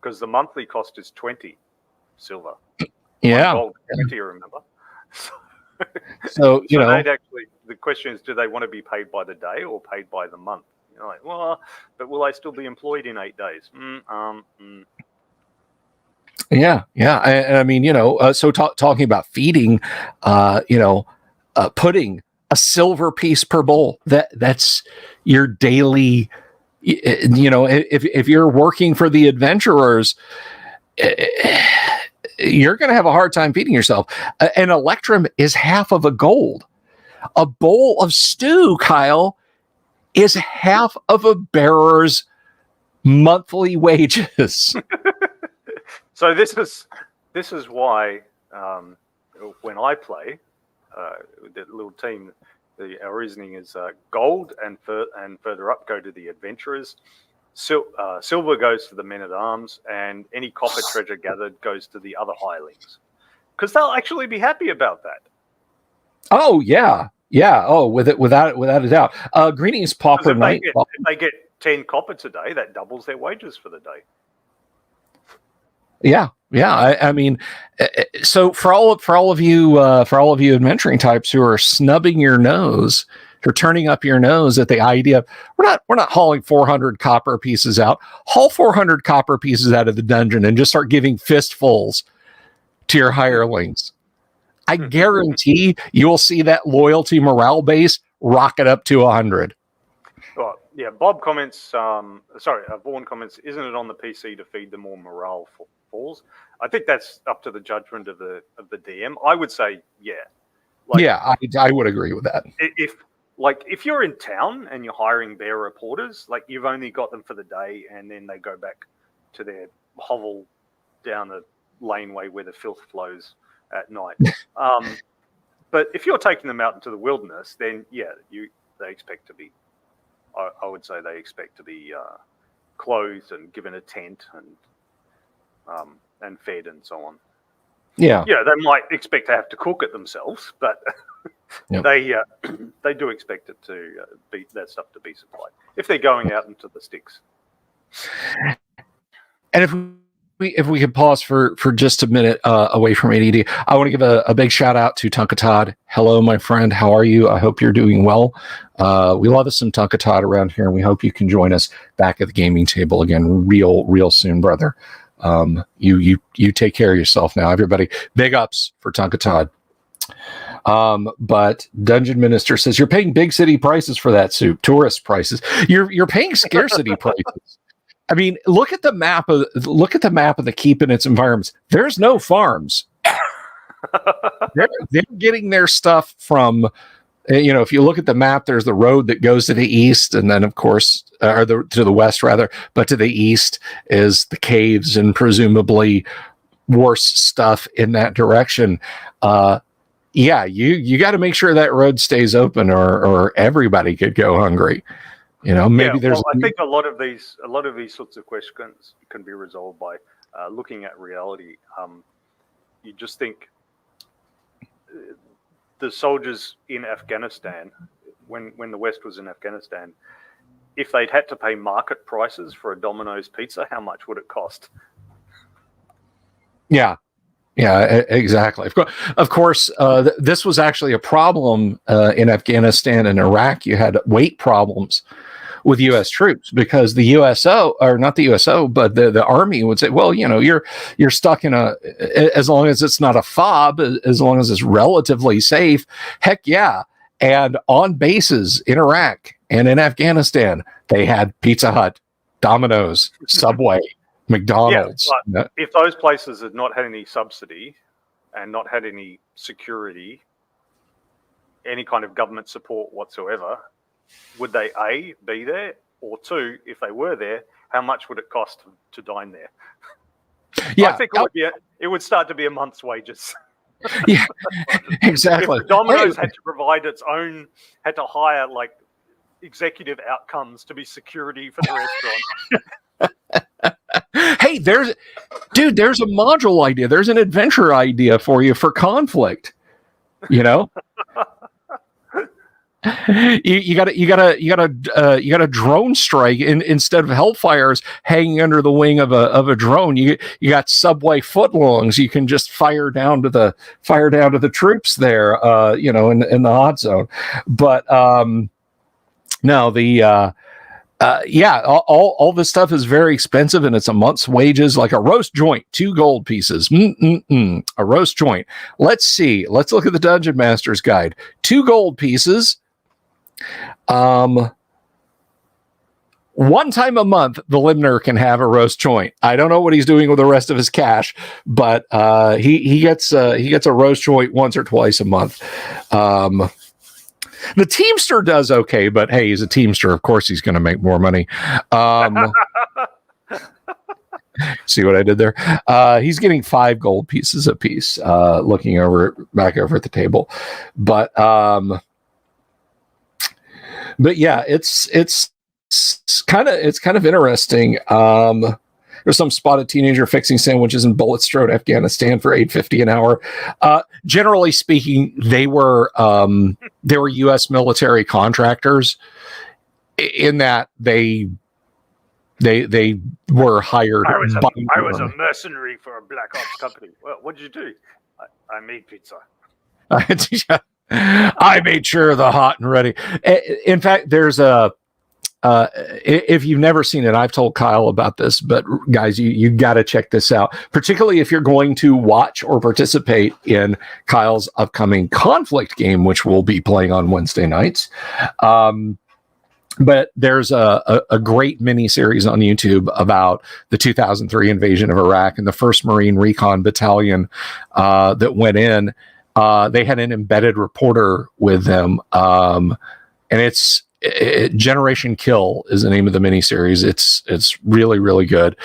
Because the monthly cost is 20 silver. Yeah. Gold, 20, remember? So the question is, do they want to be paid by the day or paid by the month? But will I still be employed in 8 days? Yeah. I mean, so talking about feeding, putting a silver piece per bowl, that's your daily, if you're working for the adventurers, you're going to have a hard time feeding yourself. An electrum is half of a gold. A bowl of stew, Kyle, is half of a bearer's monthly wages. So this is why when I play the little team, our reasoning is gold and further up go to the adventurers. Silver goes to the men-at-arms, and any copper treasure gathered goes to the other hirelings, because they'll actually be happy about that. Oh yeah. Oh, without a doubt. Greetings, Pauper Knight. If they get 10 copper today, that doubles their wages for the day. Yeah. I mean, so for all of you adventuring types who are snubbing your nose, or turning up your nose at the idea of we're not hauling 400 copper pieces out. Haul 400 copper pieces out of the dungeon and just start giving fistfuls to your hirelings. I guarantee you will see that loyalty morale base Yeah. up to 100. Well, yeah. Bob comments. Vaughan comments. Isn't it on the PC to feed them more morale falls? I think that's up to the judgment of the DM. I would say, yeah. I would agree with that. If you're in town and you're hiring bear reporters, like you've only got them for the day, and then they go back to their hovel down the laneway where the filth flows at night. But if you're taking them out into the wilderness, then they expect to be. I would say they expect to be clothed and given a tent and fed and so on. Yeah. Yeah, they might expect to have to cook it themselves, but they do expect it to be that stuff to be supplied if they're going out into the sticks. And if we could pause for just a minute away from ADD, I want to give a big shout out to Tonka Todd. Hello, my friend. How are you? I hope you're doing well. We love us some Tonka Todd around here, and we hope you can join us back at the gaming table again real soon, brother. You take care of yourself now, everybody. Big ups for Tonka Todd. But Dungeon Minister says you're paying big city prices for that soup, tourist prices. You're paying scarcity prices. I mean, look at the map of the keep and its environments. There's no farms. They're getting their stuff from, if you look at the map, there's the road that goes to the east, and then of course, to the west rather, but to the east is the caves and presumably worse stuff in that direction. You got to make sure that road stays open, or everybody could go hungry. Maybe there's. I think a lot of these sorts of questions can be resolved by looking at reality. You just think the soldiers in Afghanistan, when the West was in Afghanistan, if they'd had to pay market prices for a Domino's pizza, how much would it cost? Yeah, exactly. Of course, this was actually a problem in Afghanistan and Iraq. You had weight problems with U.S. troops because the USO, or not the USO, but the Army would say, well, you're stuck in as long as it's not a fob, as long as it's relatively safe, heck yeah. And on bases in Iraq and in Afghanistan, they had Pizza Hut, Domino's, Subway, McDonald's. Yeah, if those places had not had any subsidy and not had any security, any kind of government support whatsoever, would they A, be there, or two, if they were there, how much would it cost to dine there? Yeah, I think it would start to be a month's wages. Yeah, exactly. If Domino's had to hire like executive outcomes to be security for the restaurant. Hey, there's a module idea. There's an adventure idea for you for conflict. You got a drone strike instead of Hellfires hanging under the wing of a drone. You got Subway footlongs. You can just fire down to the troops there. In the hot zone. But no, all this stuff is very expensive, and it's a month's wages. Like a roast joint, 2 gold pieces. A roast joint. Let's see. Let's look at the Dungeon Master's Guide. 2 gold pieces. One time a month, the Limner can have a roast joint. I don't know what he's doing with the rest of his cash, but he gets a roast joint once or twice a month. The Teamster does okay, but hey, he's a Teamster. Of course, he's going to make more money. See what I did there? He's getting 5 gold pieces apiece. Looking back over at the table, but yeah, it's kind of interesting. There's some spotted teenager fixing sandwiches in bullet-strode Afghanistan for $8.50 an hour. Generally speaking, they were U.S. military contractors in that they were hired. I was a mercenary for a black ops company. Well, what did you do? I made pizza. I made sure the hot and ready. In fact, there's a if you've never seen it, I've told Kyle about this, but guys, you got to check this out, particularly if you're going to watch or participate in Kyle's upcoming Conflict game, which we'll be playing on Wednesday nights. But there's a great mini series on YouTube about the 2003 invasion of Iraq and the 1st Marine Recon Battalion that went in. They had an embedded reporter with them, and it's Generation Kill is the name of the miniseries. It's really, really good.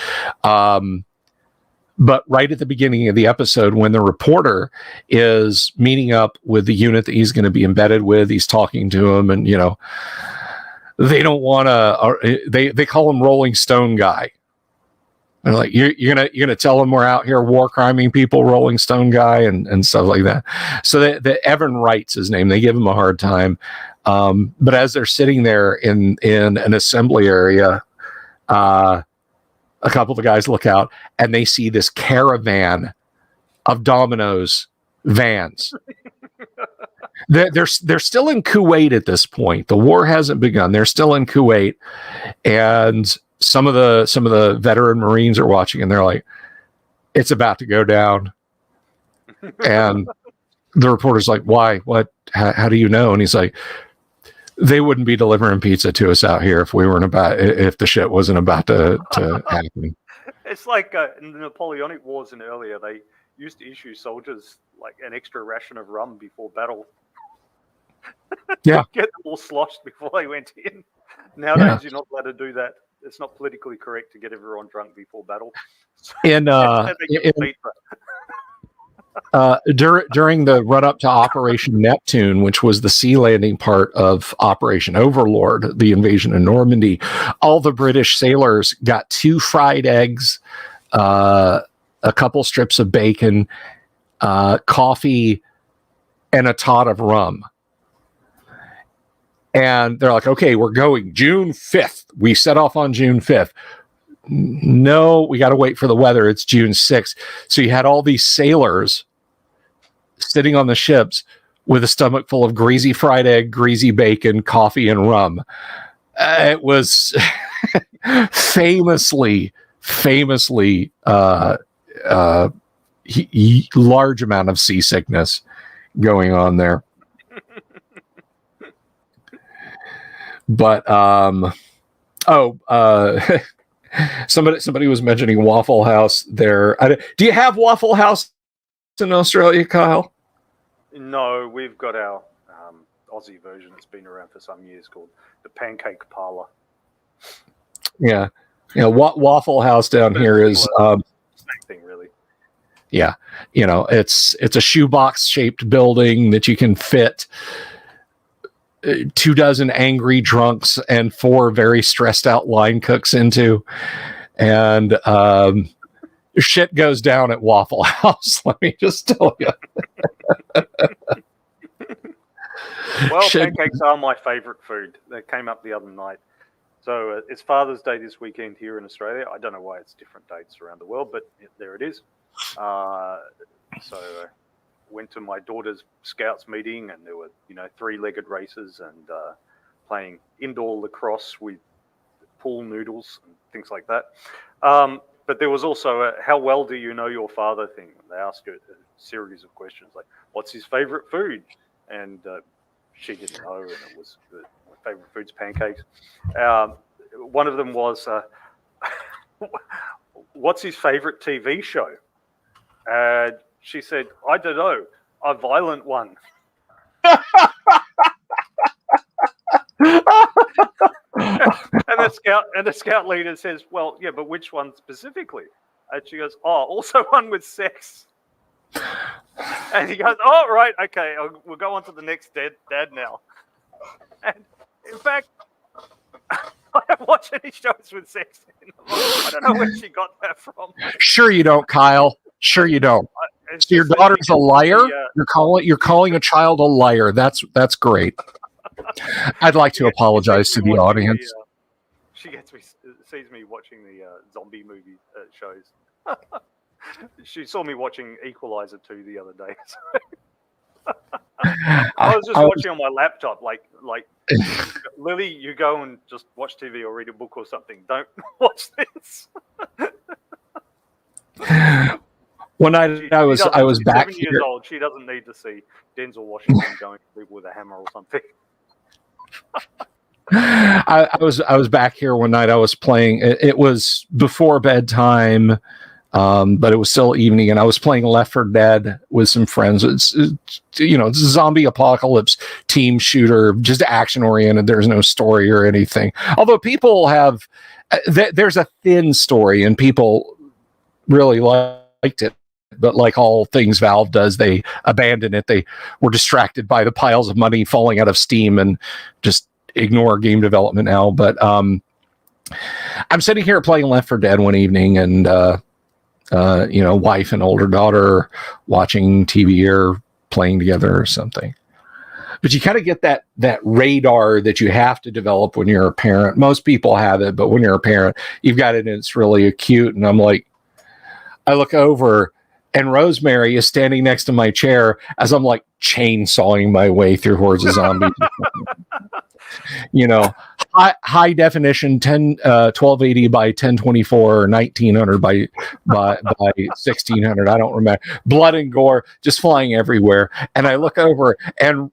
But right at the beginning of the episode, when the reporter is meeting up with the unit that he's going to be embedded with, he's talking to him, and they don't want to. They call him Rolling Stone Guy. They're like, you're gonna tell them we're out here war criming people, Rolling Stone Guy, and stuff like that. So the Evan Wright's his name. They give him a hard time. But as they're sitting there in an assembly area, a couple of the guys look out and they see this caravan of Domino's vans. They're still in Kuwait at this point. The war hasn't begun. They're still in Kuwait, and some of the veteran Marines are watching, and they're like, "It's about to go down." And the reporter's like, "Why? What? How do you know?" And he's like, "They wouldn't be delivering pizza to us out here if the shit wasn't about to happen." It's like in the Napoleonic Wars and earlier, they used to issue soldiers like an extra ration of rum before battle. Yeah, get them all sloshed before they went in. Nowadays, you're not allowed to do that. It's not politically correct to get everyone drunk before battle. So during the run up to Operation Neptune, which was the sea landing part of Operation Overlord, the invasion of Normandy, all the British sailors got 2 fried eggs, a couple strips of bacon, coffee, and a tot of rum. And they're like, "Okay, we're going June 5th. We set off on June 5th. No, we got to wait for the weather. It's June 6th. So you had all these sailors sitting on the ships with a stomach full of greasy fried egg, greasy bacon, coffee, and rum. It was famously large amount of seasickness going on there. But somebody was mentioning Waffle House there. Do you have Waffle House in Australia, Kyle? No, we've got our Aussie version that's been around for some years called the Pancake Parlor. Yeah, Waffle House down here is same thing, really. Yeah, it's a shoebox shaped building that you can fit 24 angry drunks and 4 very stressed out line cooks into, and shit goes down at Waffle House. Let me just tell you. Well, pancakes are my favorite food. They came up the other night. So it's Father's Day this weekend here in Australia. I don't know why it's different dates around the world, but there it is. So went to my daughter's Scouts meeting, and there were 3-legged races and playing indoor lacrosse with pool noodles and things like that. But there was also a "how well do you know your father" thing. They asked her a series of questions like, "What's his favorite food?" And she didn't know, and it was my favorite food's pancakes. One of them was, "What's his favorite TV show?" She said, "I don't know, a violent one." and the scout leader says, "Well, yeah, but which one specifically?" And she goes, "Oh, also one with sex." And he goes, "Oh, right, okay, we'll go on to the next dad now." And in fact, I don't watch any shows with sex in them. I don't know where she got that from. Sure you don't, Kyle. Sure you don't. So your daughter's a liar? You're calling a child a liar. That's great. I'd like to apologize to the audience. She sees me watching the zombie movie shows. She saw me watching Equalizer 2 the other day. I was just watching on my laptop, like Lily, you go and just watch TV or read a book or something. Don't watch this. One night I was She's back 7 years here. old. She doesn't need to see Denzel Washington going to people with a hammer or something. I was back here one night. I was playing. It was before bedtime, but it was still evening, and I was playing Left 4 Dead with some friends. It's a zombie apocalypse team shooter, just action oriented. There's no story or anything. Although people have, there's a thin story, and people really liked it. But like all things Valve does, they abandon it. They were distracted by the piles of money falling out of Steam and just ignore game development now. But I'm sitting here playing Left 4 Dead one evening, and wife and older daughter watching TV or playing together or something. But you kind of get that radar that you have to develop when you're a parent. Most people have it, but when you're a parent, you've got it and it's really acute. And I'm like, I look over and Rosemary is standing next to my chair as I'm like chainsawing my way through hordes of zombies. High definition 1280 by 1024 or 1900 by 1600. I don't remember. Blood and gore just flying everywhere. And I look over and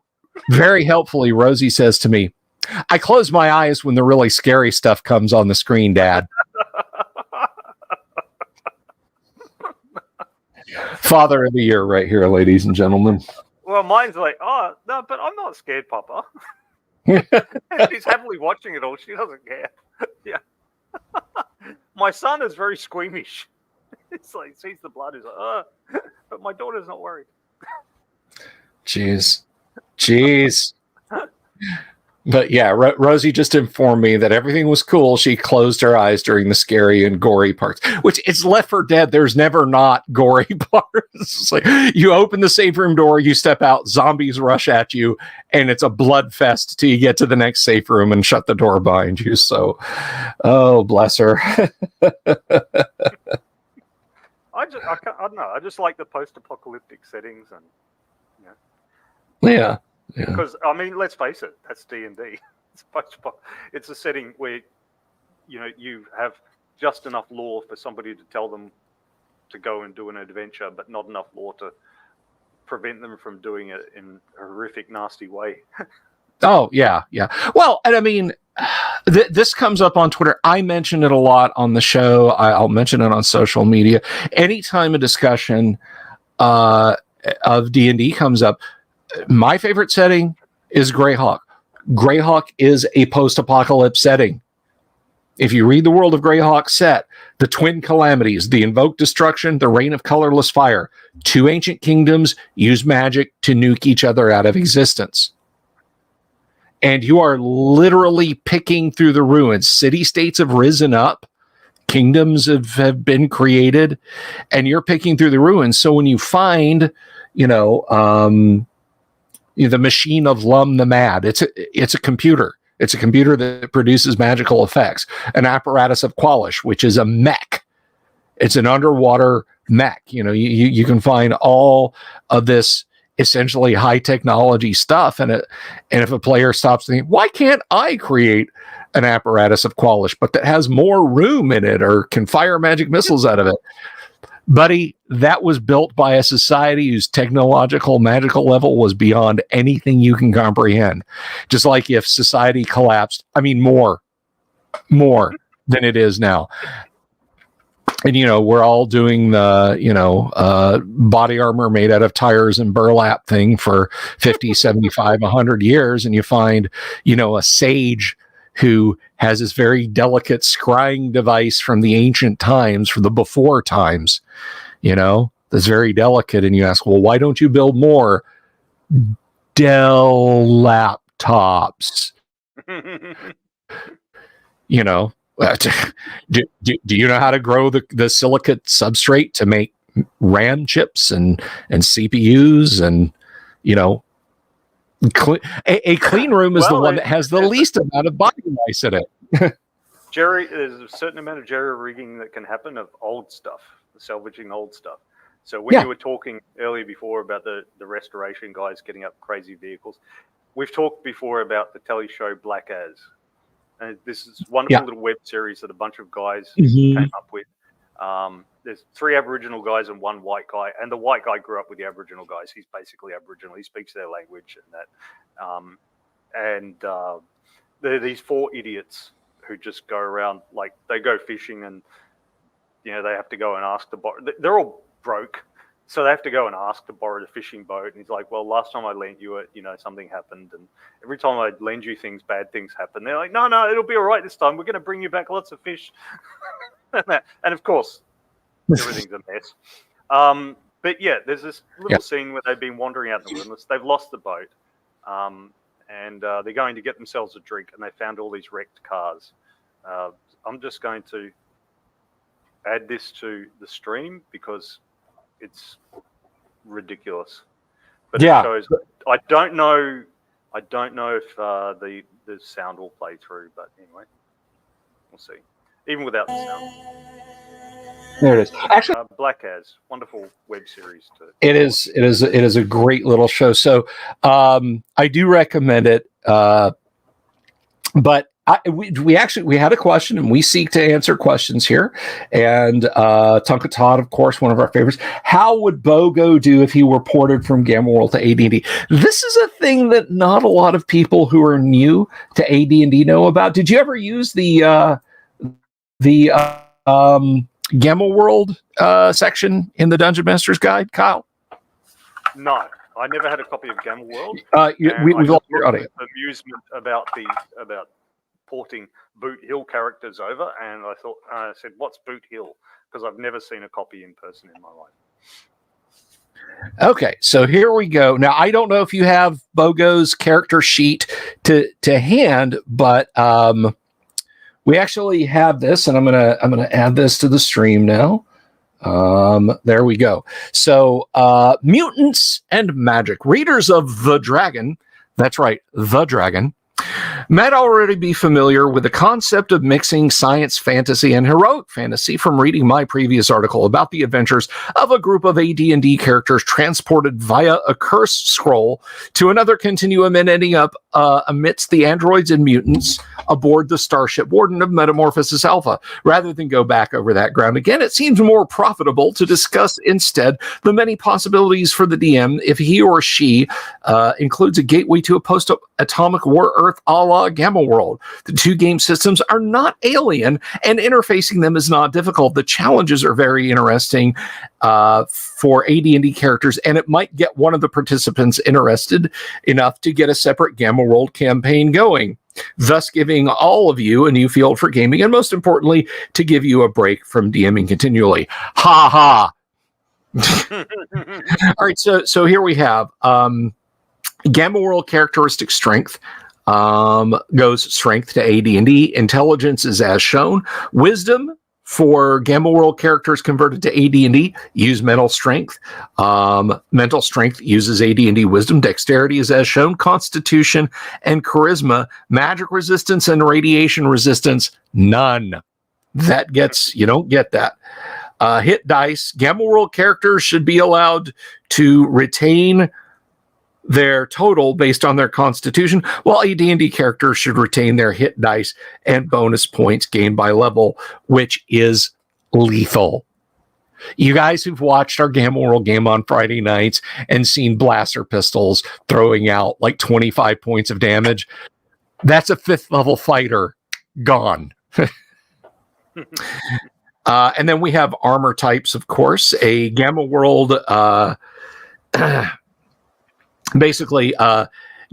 very helpfully, Rosie says to me, I close my eyes when the really scary stuff comes on the screen, Dad. Father of the year right here, ladies and gentlemen. Well, mine's like, oh, no, but I'm not scared, Papa. She's happily watching it all. She doesn't care. Yeah. My son is very squeamish. It's like, sees the blood, he's like, oh, but my daughter's not worried. Jeez. But yeah, Rosie just informed me that everything was cool. She closed her eyes during the scary and gory parts, which it's Left 4 Dead. There's never not gory parts. It's like you open the safe room door, you step out, zombies rush at you, and it's a blood fest till you get to the next safe room and shut the door behind you. So, oh, bless her. I don't know. I just like the post-apocalyptic settings, and yeah. Because I mean, let's face it, that's D&D. It's a setting where you have just enough lore for somebody to tell them to go and do an adventure, but not enough lore to prevent them from doing it in a horrific, nasty way. Oh yeah. Well, and I mean, this comes up on Twitter. I mention it a lot on the show. I'll mention it on social media. Anytime a discussion of D&D comes up, my favorite setting is Greyhawk. Greyhawk is a post-apocalypse setting. If you read the World of Greyhawk set, the twin calamities, the invoked destruction, the reign of colorless fire, two ancient kingdoms use magic to nuke each other out of existence. And you are literally picking through the ruins. City-states have risen up. Kingdoms have been created. And you're picking through the ruins. So when you find, the machine of Lum the Mad. It's a computer. It's a computer that produces magical effects. An apparatus of Qualish, which is a mech. It's an underwater mech. You can find all of this essentially high technology stuff. And if a player stops thinking, why can't I create an apparatus of Qualish, but that has more room in it or can fire magic missiles out of it? Buddy, that was built by a society whose technological magical level was beyond anything you can comprehend. Just like if society collapsed, I mean, more than it is now. And, we're all doing the, body armor made out of tires and burlap thing for 50, 75, 100 years. And you find, a sage who has this very delicate scrying device from the ancient times, from the before times, that's very delicate. And you ask, well, why don't you build more Dell laptops? Do you know how to grow the silicate substrate to make RAM chips and CPUs and, a clean room is the one that has the least amount of body lice in it. There's a certain amount of jerry rigging that can happen of old stuff, salvaging old stuff. So when you were talking earlier before about the restoration guys getting up crazy vehicles, we've talked before about the telly show Black As. And this is a wonderful little web series that a bunch of guys came up with. There's 3 Aboriginal guys and 1 white guy, and the white guy grew up with the Aboriginal guys. He's basically Aboriginal. He speaks their language and that. There are these 4 idiots who just go around, like, they go fishing and, you know, they have to go and ask to borrow. They're all broke, so they have to go and ask to borrow the fishing boat. And he's like, well, last time I lent you it, you know, something happened. And every time I lend you things, bad things happen. They're like, no, it'll be all right this time. We're going to bring you back lots of fish. And of course, everything's a mess. But yeah, there's this little scene where they've been wandering out in the wilderness. They've lost the boat. And they're going to get themselves a drink, and they found all these wrecked cars. I'm just going to add this to the stream because it's ridiculous. But it shows. I don't know if the sound will play through, but anyway, we'll see. Even without the sound. There it is. Actually, Black As, wonderful web series. It is a great little show. So I do recommend it. But we had a question, and we seek to answer questions here. And Tonka Todd, of course, one of our favorites. How would Bogo do if he were ported from Gamma World to AD&D? This is a thing that not a lot of people who are new to AD&D know about. Did you ever use the Gamma World section in the Dungeon Master's Guide, Kyle? No, I never had a copy of Gamma World. We've lost your audio. Amusement about porting Boot Hill characters over, and I said, "What's Boot Hill?" Because I've never seen a copy in person in my life. Okay, so here we go. Now, I don't know if you have Bogo's character sheet to hand, but we actually have this, and I'm gonna add this to the stream now. There we go. So, mutants and magic. Readers of The Dragon, that's right, The Dragon, might already be familiar with the concept of mixing science fantasy and heroic fantasy from reading my previous article about the adventures of a group of AD&D characters transported via a cursed scroll to another continuum and ending up amidst the androids and mutants aboard the Starship Warden of Metamorphosis Alpha. Rather than go back over that ground again, it seems more profitable to discuss instead the many possibilities for the DM if he or she includes a gateway to a post-atomic war Earth a la Gamma World. The 2 game systems are not alien, and interfacing them is not difficult. The challenges are very interesting for AD&D characters, and it might get one of the participants interested enough to get a separate Gamma World campaign going, thus giving all of you a new field for gaming, and most importantly, to give you a break from DMing continually. Ha ha! All right, so here we have Gamma World characteristic strength. Goes strength to AD&D. Intelligence is as shown. Wisdom for Gamma World characters converted to AD&D use mental strength. Mental strength uses AD&D wisdom. Dexterity is as shown. Constitution and charisma. Magic resistance and radiation resistance, none. You don't get that. Hit dice. Gamma World characters should be allowed to retain their total based on their constitution, while AD&D characters should retain their hit dice and bonus points gained by level, which is lethal. You guys who've watched our Gamma World game on Friday nights and seen blaster pistols throwing out like 25 points of damage, that's a 5th level fighter gone. And then we have armor types, of course. A Gamma World basically,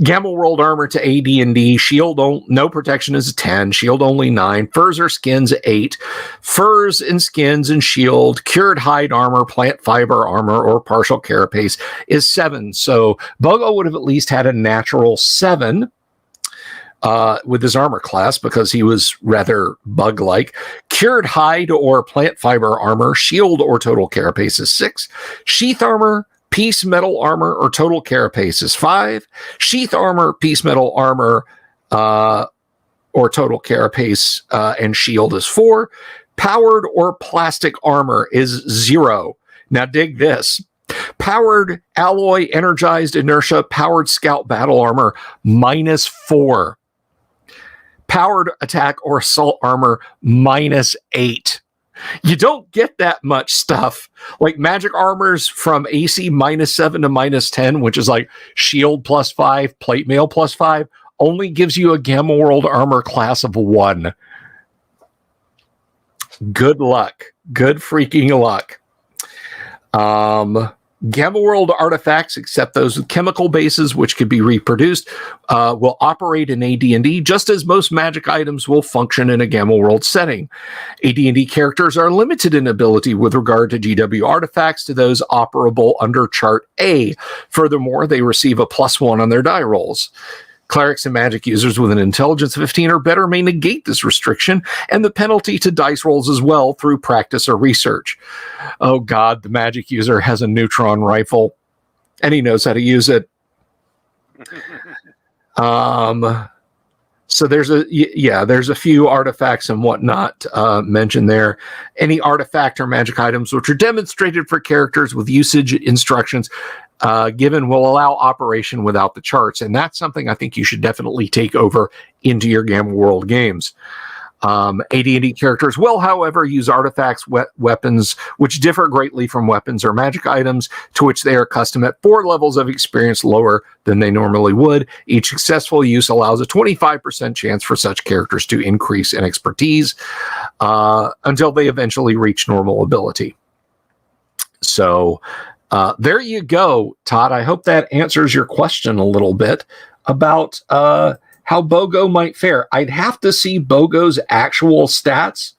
Gamma World armor to AD&D, shield no protection is a 10, shield only 9, furs or skins 8, furs and skins and shield, cured hide armor, plant fiber armor, or partial carapace is 7. So Bogo would have at least had a natural 7 with his armor class because he was rather bug-like. Cured hide or plant fiber armor, shield or total carapace is 6, sheath armor, piece metal armor or total carapace is 5. Sheath armor, piece metal armor, or total carapace and shield is 4. Powered or plastic armor is 0. Now dig this. Powered alloy, energized inertia, powered scout battle armor, -4. Powered attack or assault armor, -8. You don't get that much stuff. Like magic armors from AC -7 to -10, which is like shield +5, plate mail +5, only gives you a Gamma World armor class of 1. Good luck. Good freaking luck. Gamma World artifacts, except those with chemical bases, which could be reproduced, will operate in AD&D just as most magic items will function in a Gamma World setting. AD&D characters are limited in ability with regard to GW artifacts to those operable under Chart A. Furthermore, they receive a +1 on their die rolls. Clerics and magic users with an intelligence of 15 or better may negate this restriction and the penalty to dice rolls as well through practice or research. Oh God, the magic user has a neutron rifle and he knows how to use it. So there's a few artifacts and whatnot mentioned there. Any artifact or magic items which are demonstrated for characters with usage instructions given will allow operation without the charts. And that's something I think you should definitely take over into your Gamma World games. AD&D characters will, however, use artifacts, weapons, which differ greatly from weapons or magic items to which they are accustomed at 4 levels of experience lower than they normally would. Each successful use allows a 25% chance for such characters to increase in expertise until they eventually reach normal ability. So there you go, Todd. I hope that answers your question a little bit about how BOGO might fare. I'd have to see BOGO's actual stats.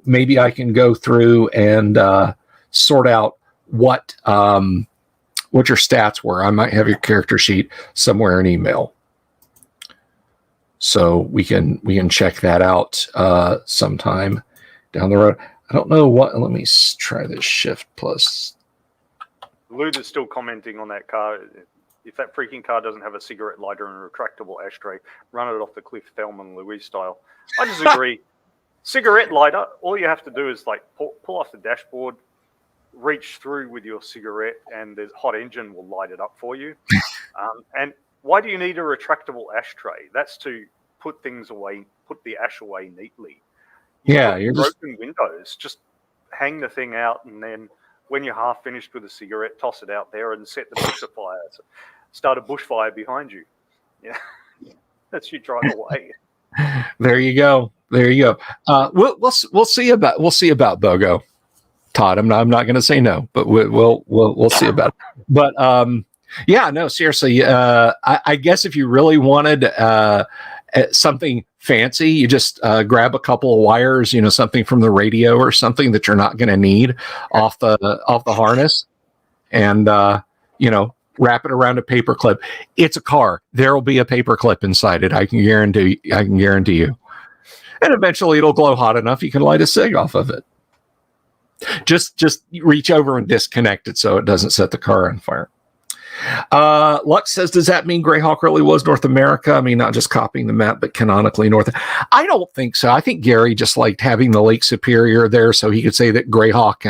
Maybe I can go through and sort out what your stats were. I might have your character sheet somewhere in email, so we can check that out sometime down the road. I don't know what. Let me try this Shift plus. Luther's still commenting on that car. If that freaking car doesn't have a cigarette lighter and a retractable ashtray, run it off the cliff, Thelma and Louise style. I disagree. Cigarette lighter, all you have to do is like pull off the dashboard, reach through with your cigarette, and the hot engine will light it up for you. And why do you need a retractable ashtray? That's to put things away, put the ash away neatly. You're broken windows. Just hang the thing out, and then when you're half finished with a cigarette, toss it out there and set the bush afire. So start a bushfire behind you. Yeah, that's you drive away. There you go. We'll see about BOGO, Todd. I'm not going to say no, but we'll see about it. But no, seriously. I guess if you really wanted something fancy, you just grab a couple of wires, something from the radio or something that you're not going to need off the harness, and wrap it around a paper clip. It's a car. There will be a paper clip inside it. I can guarantee you. And eventually it'll glow hot enough you can light a cig off of it. Just reach over and disconnect it so it doesn't set the car on fire. Lux says, does that mean Greyhawk really was North America? I mean, not just copying the map, but canonically North. I don't think so. I think Gary just liked having the Lake Superior there so he could say that Greyhawk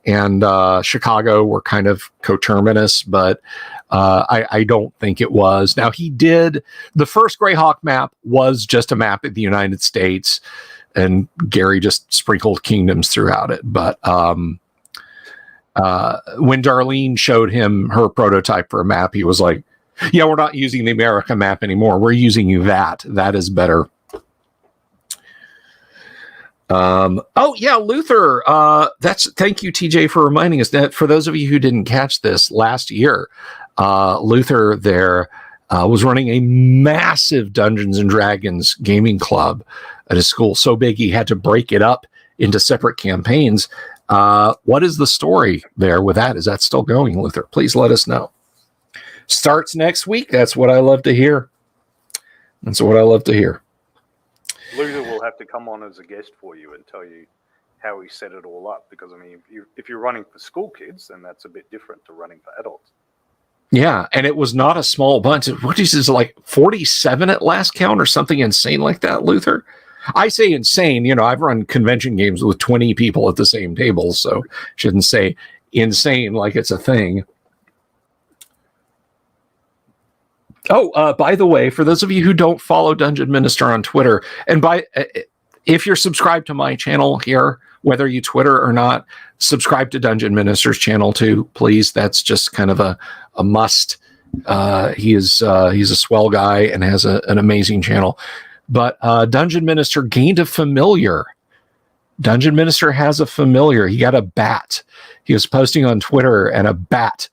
and Chicago were kind of coterminous, but I don't think it was. Now, the first Greyhawk map was just a map of the United States, and Gary just sprinkled kingdoms throughout it. But when Darlene showed him her prototype for a map, he was like, yeah, we're not using the America map anymore. We're using that. That is better. Luther. Thank you, TJ, for reminding us that. For those of you who didn't catch this last year, Luther there was running a massive Dungeons and Dragons gaming club at his school. So big he had to break it up into separate campaigns. What is the story there with that? Is that still going, Luther? Please let us know. Starts next week. That's what I love to hear. Luther will have to come on as a guest for you and tell you how he set it all up. Because, I mean, if you're running for school kids, then that's a bit different to running for adults. Yeah, and it was not a small bunch. What is this, like 47 at last count or something insane like that, Luther? I say insane. I've run convention games with 20 people at the same table, so shouldn't say insane, like it's a thing. Oh, by the way, for those of you who don't follow Dungeon Minister on Twitter, and if you're subscribed to my channel here, whether you Twitter or not, subscribe to Dungeon Minister's channel too, please. That's just kind of a must. He's a swell guy and has an amazing channel. But Dungeon Minister gained a familiar. Dungeon Minister has a familiar. He got a bat. He was posting on Twitter, and a bat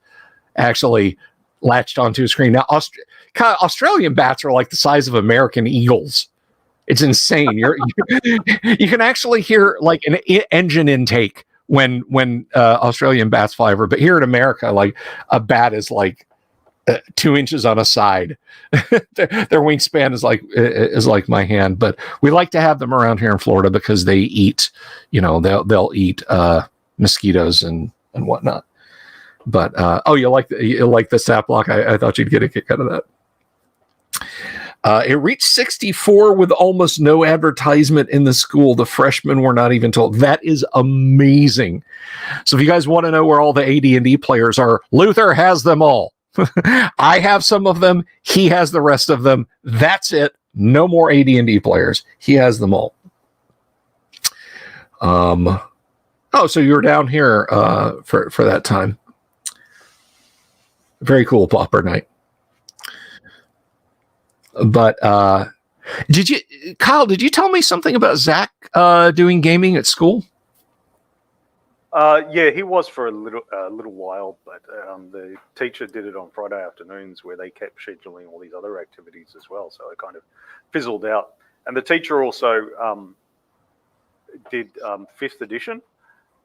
actually latched onto his screen. Now, Australian bats are like the size of American eagles. It's insane. You can actually hear like an engine intake when Australian bats fly over. But here in America, like a bat is like 2 inches on a side. Their wingspan is like my hand. But we like to have them around here in Florida because they eat, they'll eat mosquitoes and whatnot. But you like the stat block? I thought you'd get a kick out of that. It reached 64 with almost no advertisement in the school. The freshmen were not even told. That is amazing. So if you guys want to know where all the AD&D players are, Luther has them all. I have some of them. He has the rest of them. That's it. No more AD&D players. He has them all. So you were down here for that time. Very cool, Pauper Night. But Kyle, did you tell me something about Zach doing gaming at school? Yeah, he was for a little while, but the teacher did it on Friday afternoons where they kept scheduling all these other activities as well. So it kind of fizzled out. And the teacher also did 5th edition.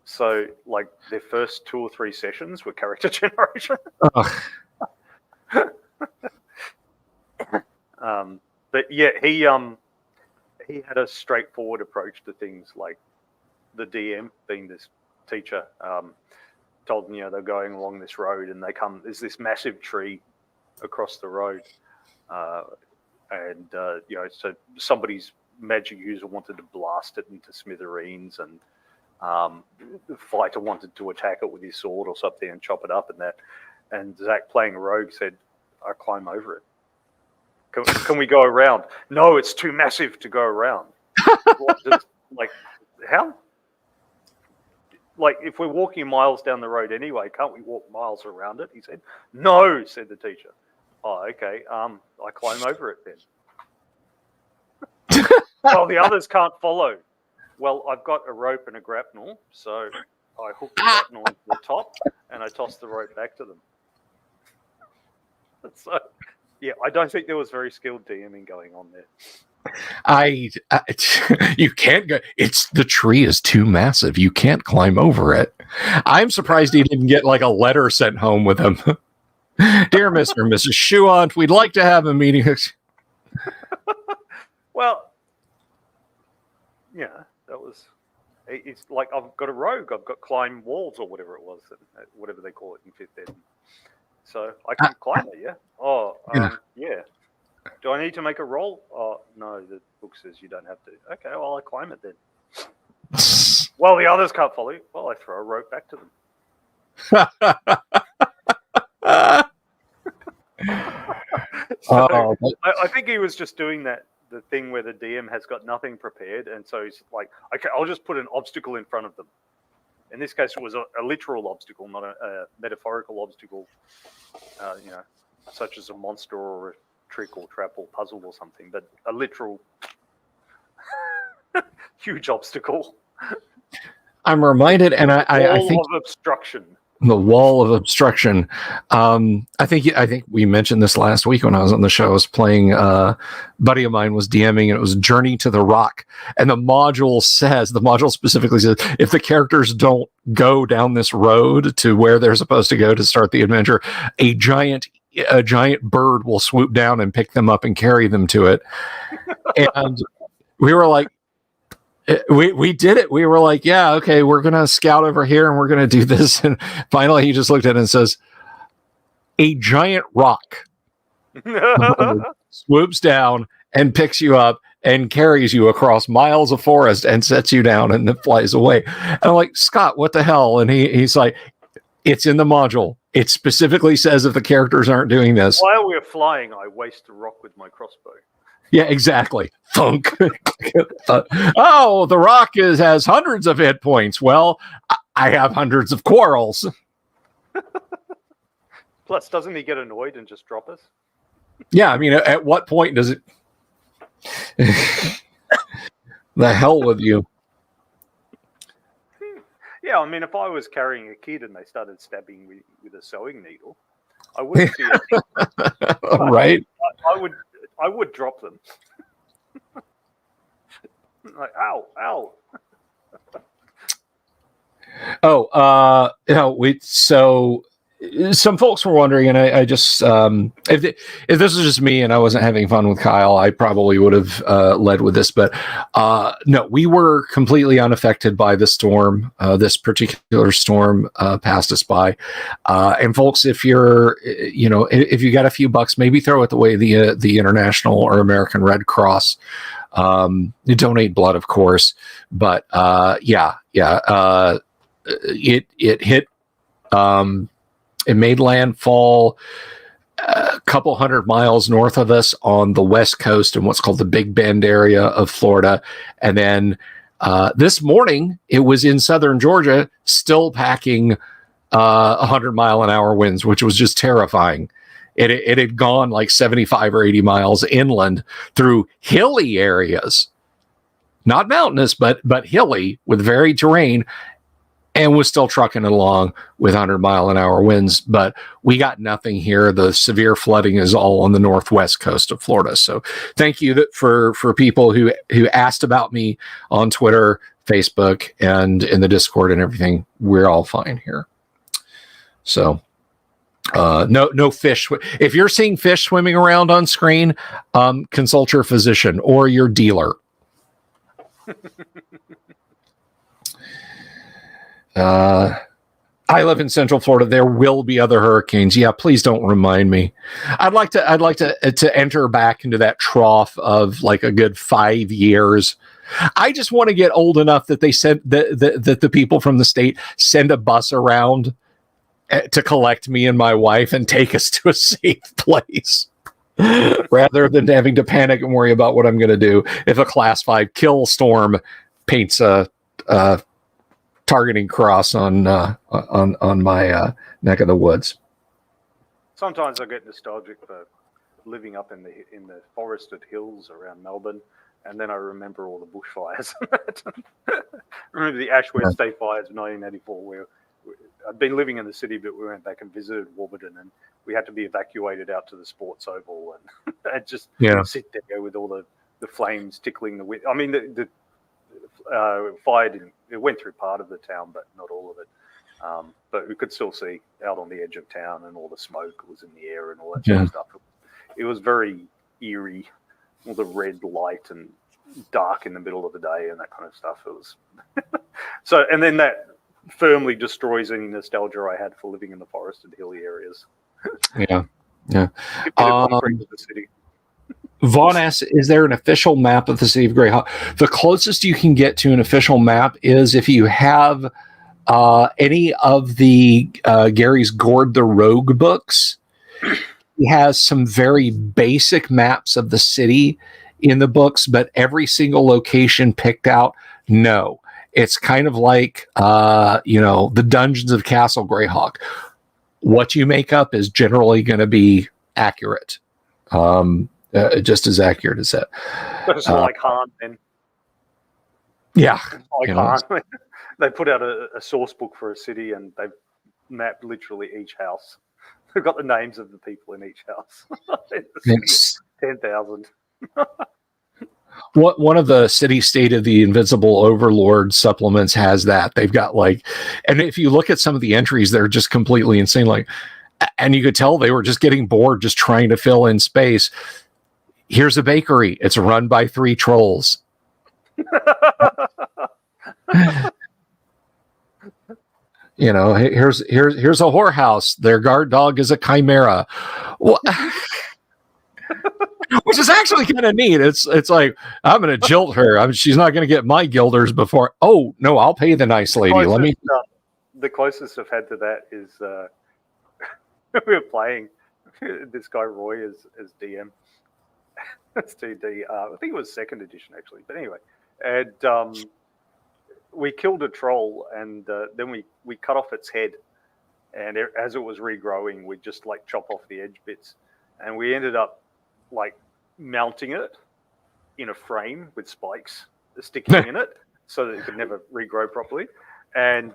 So like their first 2 or 3 sessions were character generation. But yeah, he had a straightforward approach to things. Like the DM, being this teacher, told them, they're going along this road and there's this massive tree across the road, so somebody's magic user wanted to blast it into smithereens, and the fighter wanted to attack it with his sword or something and chop it up, and Zach, playing a rogue, said, "I climb over it. Can we go around?" "No, it's too massive to go around." Like, how? Like, if we're walking miles down the road anyway, can't we walk miles around it? He said. "No," said the teacher. "Oh, okay. I climb over it then." "Well, the others can't follow." "Well, I've got a rope and a grapnel, so I hook the grapnel into the top and I toss the rope back to them." So, yeah, I don't think there was very skilled DMing going on there. You can't go. The tree is too massive. You can't climb over it. I'm surprised he didn't get like a letter sent home with him. "Dear Mr. and Mrs. Shuant, we'd like to have a meeting." Well, yeah, it's like, I've got a rogue. I've got climb walls or whatever it was, whatever they call it in 5th ed. So I can climb it, yeah. Oh, yeah. Do I need to make a roll? Oh, no, the book says you don't have to. Okay, well, I climb it then. "Well, the others can't follow you." "Well, I throw a rope back to them." So, I think he was just doing the thing where the DM has got nothing prepared, and so he's like, "Okay, I'll just put an obstacle in front of them." In this case, it was a literal obstacle, not a metaphorical obstacle, such as a monster or a trick or trap or puzzle or something, but a literal huge obstacle. I'm reminded, and I think of obstruction. The wall of obstruction. I think we mentioned this last week when I was on the show. I was playing. Buddy of mine was DMing, and it was Journey to the Rock. And the module specifically says, if the characters don't go down this road to where they're supposed to go to start the adventure, a giant bird will swoop down and pick them up and carry them to it. And we were like, we did it. We were like, yeah, okay, we're going to scout over here and we're going to do this. And finally he just looked at it and says, a giant rock swoops down and picks you up and carries you across miles of forest and sets you down and then flies away. And I'm like, Scott, what the hell? And he's like, It's in the module. It specifically says if the characters aren't doing this. While we're flying, I waste a rock with my crossbow. Yeah, exactly. Thunk. Oh, the rock has hundreds of hit points. Well, I have hundreds of quarrels. Plus, doesn't he get annoyed and just drop us? Yeah, I mean, at what point does it... The hell with you. Yeah, I mean, if I was carrying a kid and they started stabbing me with a sewing needle, I wouldn't be right. I would drop them. Like, ow. So some folks were wondering, and I just if this was just me and I wasn't having fun with Kyle, I probably would have led with this, but no, we were completely unaffected by the storm. This particular storm passed us by, and folks, if you're, if you got a few bucks, maybe throw it the way the International or American Red Cross. You donate blood, of course, but it hit. It made landfall a couple 100 miles north of us on the west coast in what's called the Big Bend area of Florida. And then this morning, it was in southern Georgia, still packing 100-mile-an-hour winds, which was just terrifying. It had gone like 75 or 80 miles inland through hilly areas, not mountainous, but hilly with varied terrain, and was still trucking along with 100-mile-an-hour winds. But we got nothing here. The severe flooding is all on the northwest coast of Florida. So thank you for people who asked about me on Twitter, Facebook, and in the Discord and everything. We're all fine here. So no fish. If you're seeing fish swimming around on screen, consult your physician or your dealer. I live in Central Florida. There will be other hurricanes. Yeah, please don't remind me. I'd like to enter back into that trough of like a good 5 years. I just want to get old enough that they send that the people from the state send a bus around to collect me and my wife and take us to a safe place, rather than having to panic and worry about what I'm going to do if a Class 5 kill storm paints a targeting cross on my neck of the woods. Sometimes I get nostalgic for living up in the forested hills around Melbourne, and then I remember all the bushfires. Remember the Ashwell State fires of 1984, where I'd been living in the city, but we went back and visited Warburton, and we had to be evacuated out to the sports oval, and I'd just sit there with all the flames tickling the wind. I mean, the fire it went through part of the town, but not all of it. But we could still see out on the edge of town, and all the smoke was in the air and all that sort of stuff. It was very eerie, all the red light and dark in the middle of the day and that kind of stuff. It was so, and then that firmly destroys any nostalgia I had for living in the forested hilly areas. Yeah. The city. Vaughn asks, is there an official map of the city of Greyhawk? The closest you can get to an official map is if you have any of the Gary's Gord the Rogue books. He has some very basic maps of the city in the books, but every single location picked out, no. It's kind of like, the dungeons of Castle Greyhawk. What you make up is generally going to be accurate. Just as accurate as that. It's like Han, then. Yeah. Like Han. They put out a source book for a city, and they've mapped literally each house. They've got the names of the people in each house. 10,000. One of the City State of the Invincible Overlord supplements has that. They've got and if you look at some of the entries, they're just completely insane. And you could tell they were just getting bored, just trying to fill in space. Here's a bakery. It's run by 3 trolls. Here's a whorehouse. Their guard dog is a chimera. Which is actually kind of neat. It's like, I'm going to jilt her. She's not going to get my guilders before. Oh, no, I'll pay the nice lady. the closest I've had to that is we were playing this guy Roy as DM. That's 2D. I think it was second edition actually, but anyway, and we killed a troll, and then we cut off its head, and as it was regrowing, we just like chop off the edge bits, and we ended up like mounting it in a frame with spikes sticking in it so that it could never regrow properly. And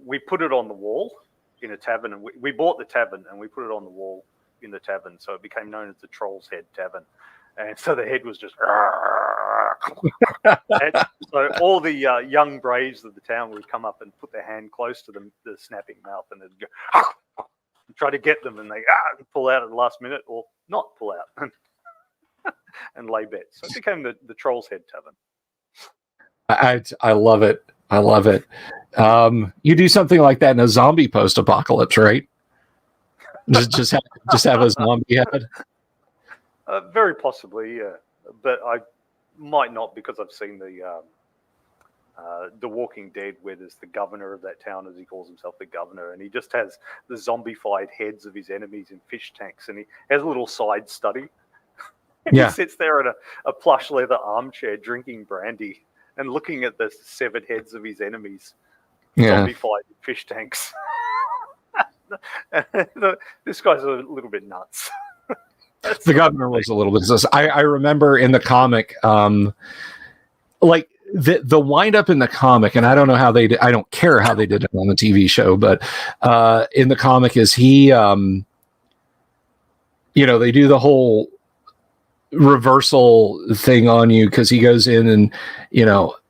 we put it on the wall in a tavern, and we bought the tavern and we put it on the wall in the tavern, so it became known as the Troll's Head Tavern. And so the head was just and so all the young braves of the town would come up and put their hand close to the snapping mouth, and they'd go and try to get them, and they pull out at the last minute or not pull out and lay bets. So it became the Troll's Head Tavern. I love it. I love it. You do something like that in a zombie post-apocalypse, right? Just have a zombie head. Very possibly, yeah. But I might not, because I've seen the Walking Dead, where there's the governor of that town, as he calls himself, the governor, and he just has the zombified heads of his enemies in fish tanks, and he has a little side study. Yeah. He sits there in a plush leather armchair drinking brandy and looking at the severed heads of his enemies, zombified in fish tanks. This guy's a little bit nuts. The governor was a little bit. I remember in the comic, like the wind up in the comic, and I don't know how they did. I don't care how they did it on the TV show, but in the comic is he, they do the whole reversal thing on you because he goes in and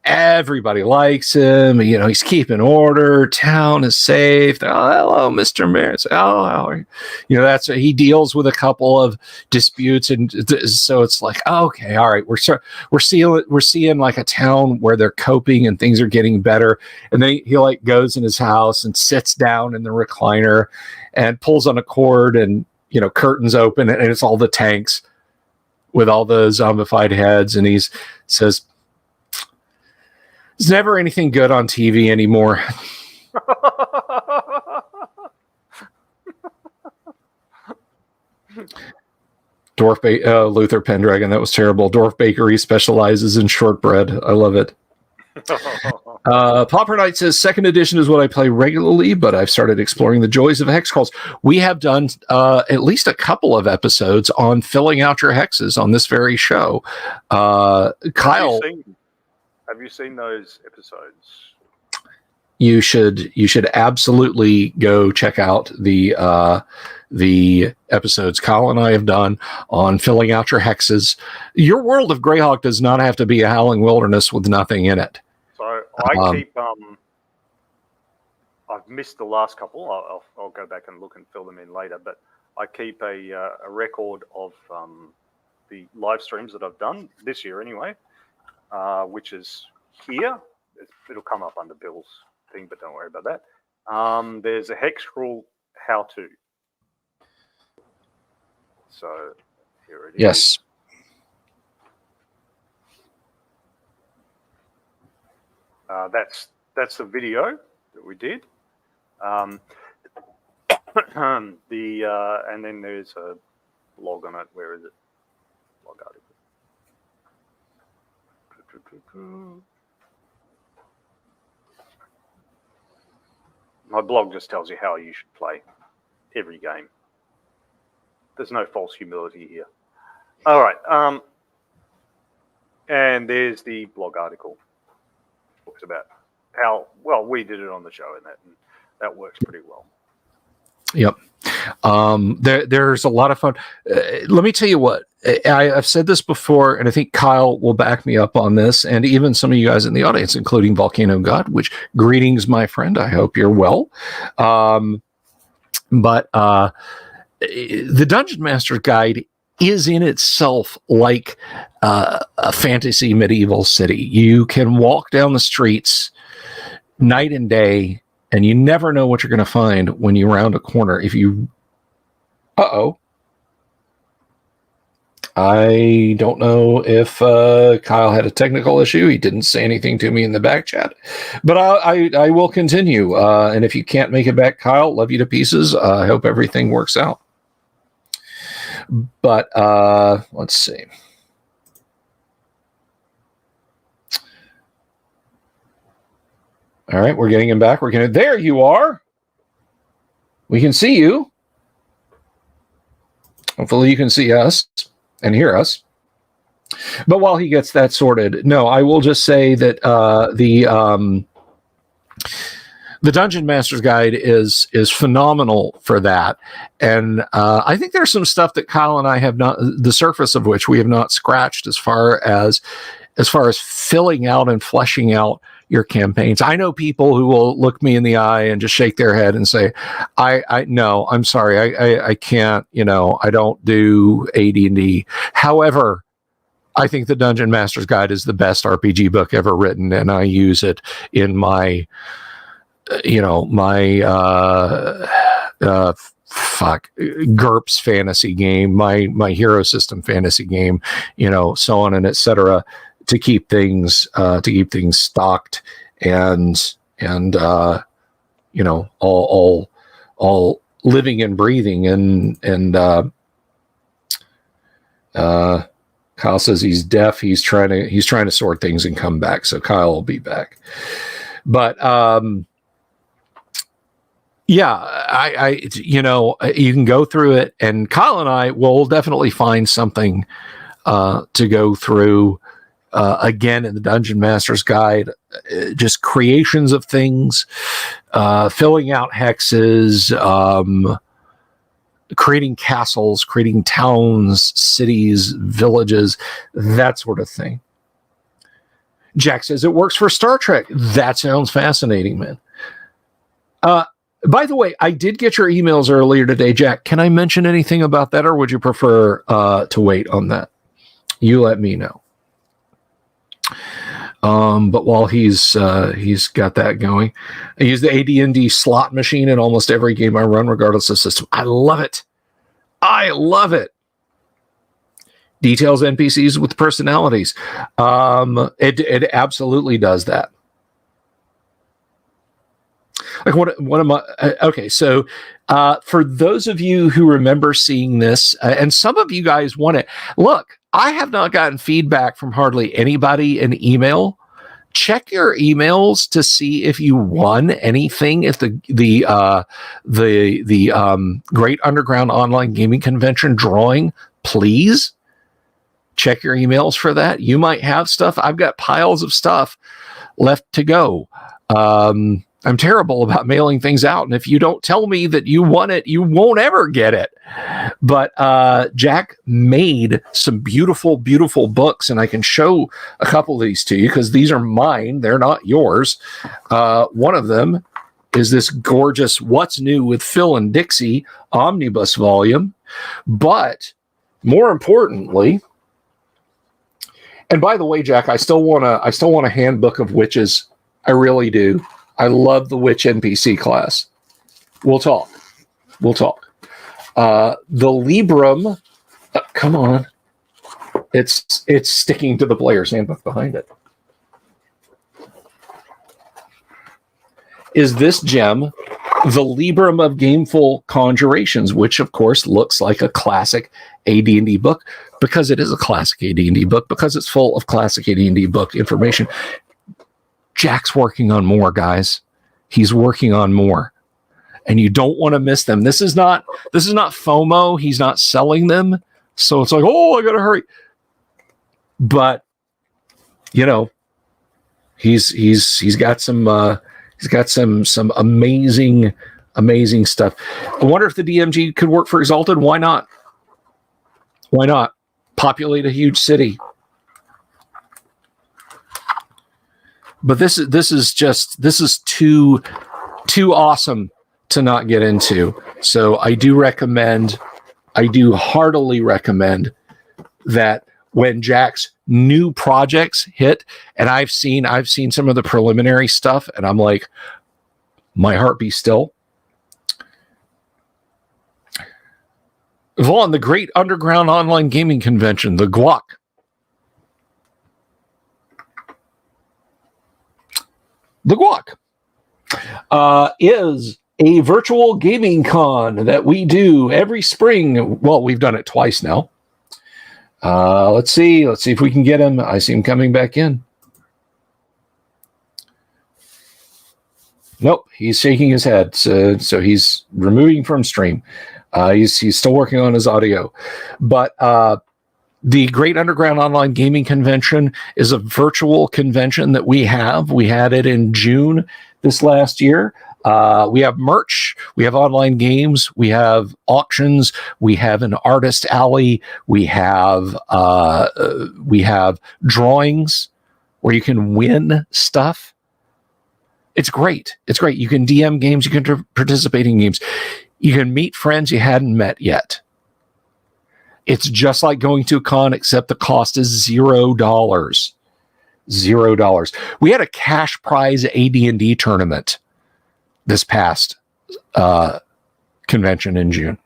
everybody likes him. He's keeping order. Town is safe. Oh, hello, Mr. Mayor. Oh, how are you? That's he deals with a couple of disputes, and so it's like, okay, all right, we're seeing like a town where they're coping and things are getting better. And then he like goes in his house and sits down in the recliner and pulls on a cord, and curtains open, and it's all the tanks with all the zombified heads, and he says, "There's never anything good on TV anymore." Luther Pendragon, that was terrible. Dwarf Bakery specializes in shortbread. I love it. Popper Knight says, second edition is what I play regularly, but I've started exploring the joys of hex crawls. We have done at least a couple of episodes on filling out your hexes on this very show. Kyle, have you seen those episodes? You should absolutely go check out the episodes Kyle and I have done on filling out your hexes. Your world of Greyhawk does not have to be a howling wilderness with nothing in it. So I keep. I've missed the last couple. I'll go back and look and fill them in later. But I keep a record of the live streams that I've done this year, anyway, which is here. It'll come up under Bill's thing, but don't worry about that. There's a hex crawl how-to. So here it is. Yes. That's a video that we did. And then there's a blog on it. Where is it? Blog article. My blog just tells you how you should play every game. There's no false humility here. All right. And there's the blog article. Talks about how well we did it on the show, and that works pretty well. Yep. There's a lot of fun. Let me tell you what, I've said this before, and I think Kyle will back me up on this, and even some of you guys in the audience, including Volcano God, which greetings, my friend. I hope you're well. But the Dungeon Master's Guide is in itself like a fantasy medieval city. You can walk down the streets night and day, and you never know what you're going to find when you round a corner. If you, I don't know if Kyle had a technical issue. He didn't say anything to me in the back chat, but I will continue. And if you can't make it back, Kyle, love you to pieces. I hope everything works out. But let's see. All right, we're getting him back. There you are. We can see you. Hopefully you can see us and hear us. But while he gets that sorted, no, I will just say that the Dungeon Master's Guide is phenomenal for that. And I think there's some stuff that Kyle and I have not, the surface of which we have not scratched as far as filling out and fleshing out your campaigns. I know people who will look me in the eye and just shake their head and say, no, I'm sorry. I can't, I don't do AD&D. However, I think the Dungeon Master's Guide is the best RPG book ever written. And I use it in my, GURPS fantasy game, my hero system fantasy game, so on and etc., to keep things stocked and all living and breathing. And Kyle says he's deaf. He's trying to sort things and come back. So Kyle will be back. But yeah, you can go through it, and Kyle and I will definitely find something to go through again in the Dungeon Master's Guide, just creations of things, filling out hexes, creating castles, creating towns, cities, villages, that sort of thing. Jack says it works for Star Trek. That sounds fascinating, man. By the way, I did get your emails earlier today, Jack. Can I mention anything about that, or would you prefer to wait on that? You let me know. But while he's got that going, I use the AD&D slot machine in almost every game I run, regardless of system. I love it. Details NPCs with personalities. It absolutely does that. Like one of my okay, so for those of you who remember seeing this, and some of you guys want it, look, I have not gotten feedback from hardly anybody in email. Check your emails to see if you won anything at the Great Underground Online Gaming Convention drawing. Please check your emails for that. You might have stuff. I've got piles of stuff left to go. I'm terrible about mailing things out, and if you don't tell me that you want it, you won't ever get it. But Jack made some beautiful, beautiful books, and I can show a couple of these to you because these are mine. They're not yours. One of them is this gorgeous What's New with Phil and Dixie omnibus volume. But more importantly, and by the way, Jack, I still want a handbook of witches. I really do. I love the witch NPC class. We'll talk. The Librum, come on. It's sticking to the player's handbook behind it. Is this gem, the Librum of Gameful Conjurations, which of course looks like a classic AD&D book because it is a classic AD&D book, because it's full of classic AD&D book information. Jack's working on more, guys. He's working on more, and you don't want to miss them. This is not FOMO. He's not selling them, so it's like, oh, I gotta hurry. But he's got some amazing stuff. I wonder if the DMG could work for Exalted. Why not? Populate a huge city. But this is too awesome to not get into. So I do heartily recommend that when Jack's new projects hit, and I've seen some of the preliminary stuff, and I'm like, my heart be still. Vaughn, the Great Underground Online Gaming Convention, the GWOC. The GWOC is a virtual gaming con that we do every spring. Well, we've done it twice now. Let's see if we can get him. I see him coming back in. Nope, he's shaking his head. So he's removing from stream. He's still working on his audio. But the Great Underground Online Gaming Convention is a virtual convention that we have. We had it in June this last year. We have merch, we have online games, we have auctions, we have an artist alley, we have drawings where you can win stuff. It's great. It's great. You can DM games, you can participate in games, you can meet friends you hadn't met yet. It's just like going to a con, except the cost is $0. $0. We had a cash prize AD&D tournament this past convention in June.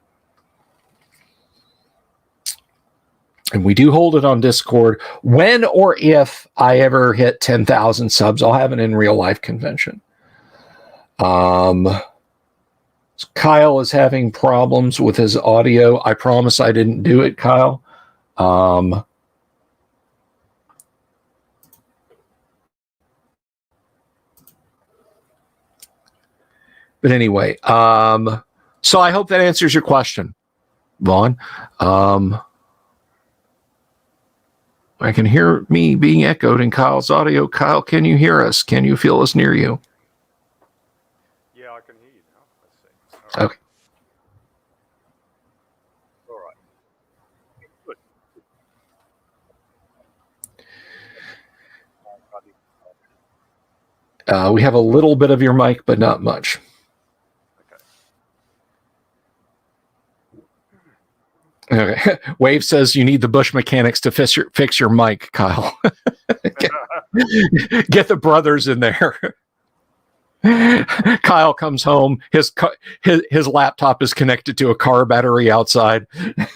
And we do hold it on Discord. When or if I ever hit 10,000 subs, I'll have it in real life convention. Kyle is having problems with his audio. I promise I didn't do it, Kyle. But anyway, so I hope that answers your question, Vaughn. I can hear me being echoed in Kyle's audio. Kyle, can you hear us? Can you feel us near you? Yeah, I can hear you now. Let's see. All right. Okay. All right. Good. We have a little bit of your mic, but not much. Okay. Wave says you need the Bush mechanics to fix your mic, Kyle. Get the brothers in there. Kyle comes home. His laptop is connected to a car battery outside. I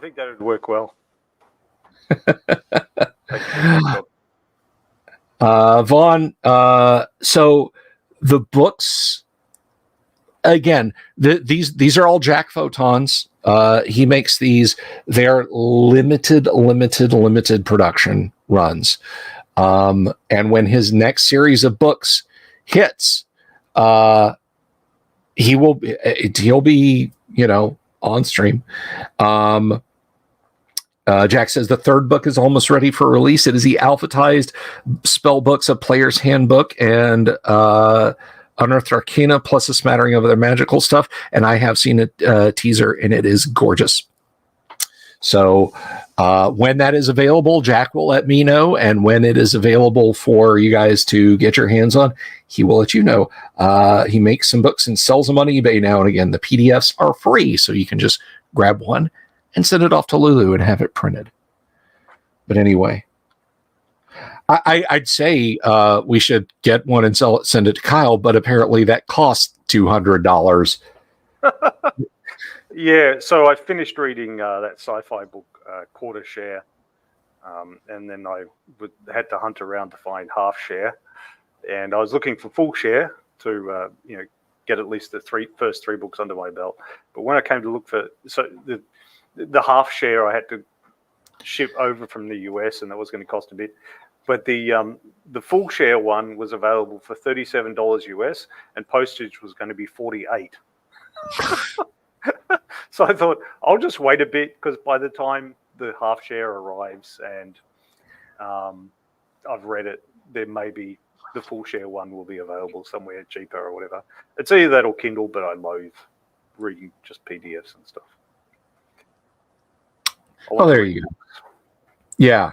think that would work well. Vaughn, so the books, again, these are all Jack Photons. He makes these. They're limited production runs. And when his next series of books hits, he'll be, on stream. Jack says the third book is almost ready for release. It is the alphatized spell books, a player's handbook, and Unearthed Arcana, plus a smattering of other magical stuff. And I have seen a teaser, and it is gorgeous. So when that is available, Jack will let me know. And when it is available for you guys to get your hands on, he will let you know. He makes some books and sells them on eBay now and again. The PDFs are free, so you can just grab one and send it off to Lulu and have it printed. But anyway, I'd say we should get one and send it to Kyle, but apparently that costs $200. Yeah, so I finished reading that sci-fi book, Quarter Share, and then I had to hunt around to find Half Share, and I was looking for Full Share to get at least the first three books under my belt. But when I came to look for the Half Share, I had to ship over from the US, and that was going to cost a bit. But the Full Share one was available for $37 US, and postage was going to be $48. So I thought I'll just wait a bit, because by the time the Half Share arrives and I've read it, there may be the Full Share one will be available somewhere cheaper or whatever. It's either that or Kindle, but I loathe reading just PDFs and stuff. Oh, there you go. Yeah.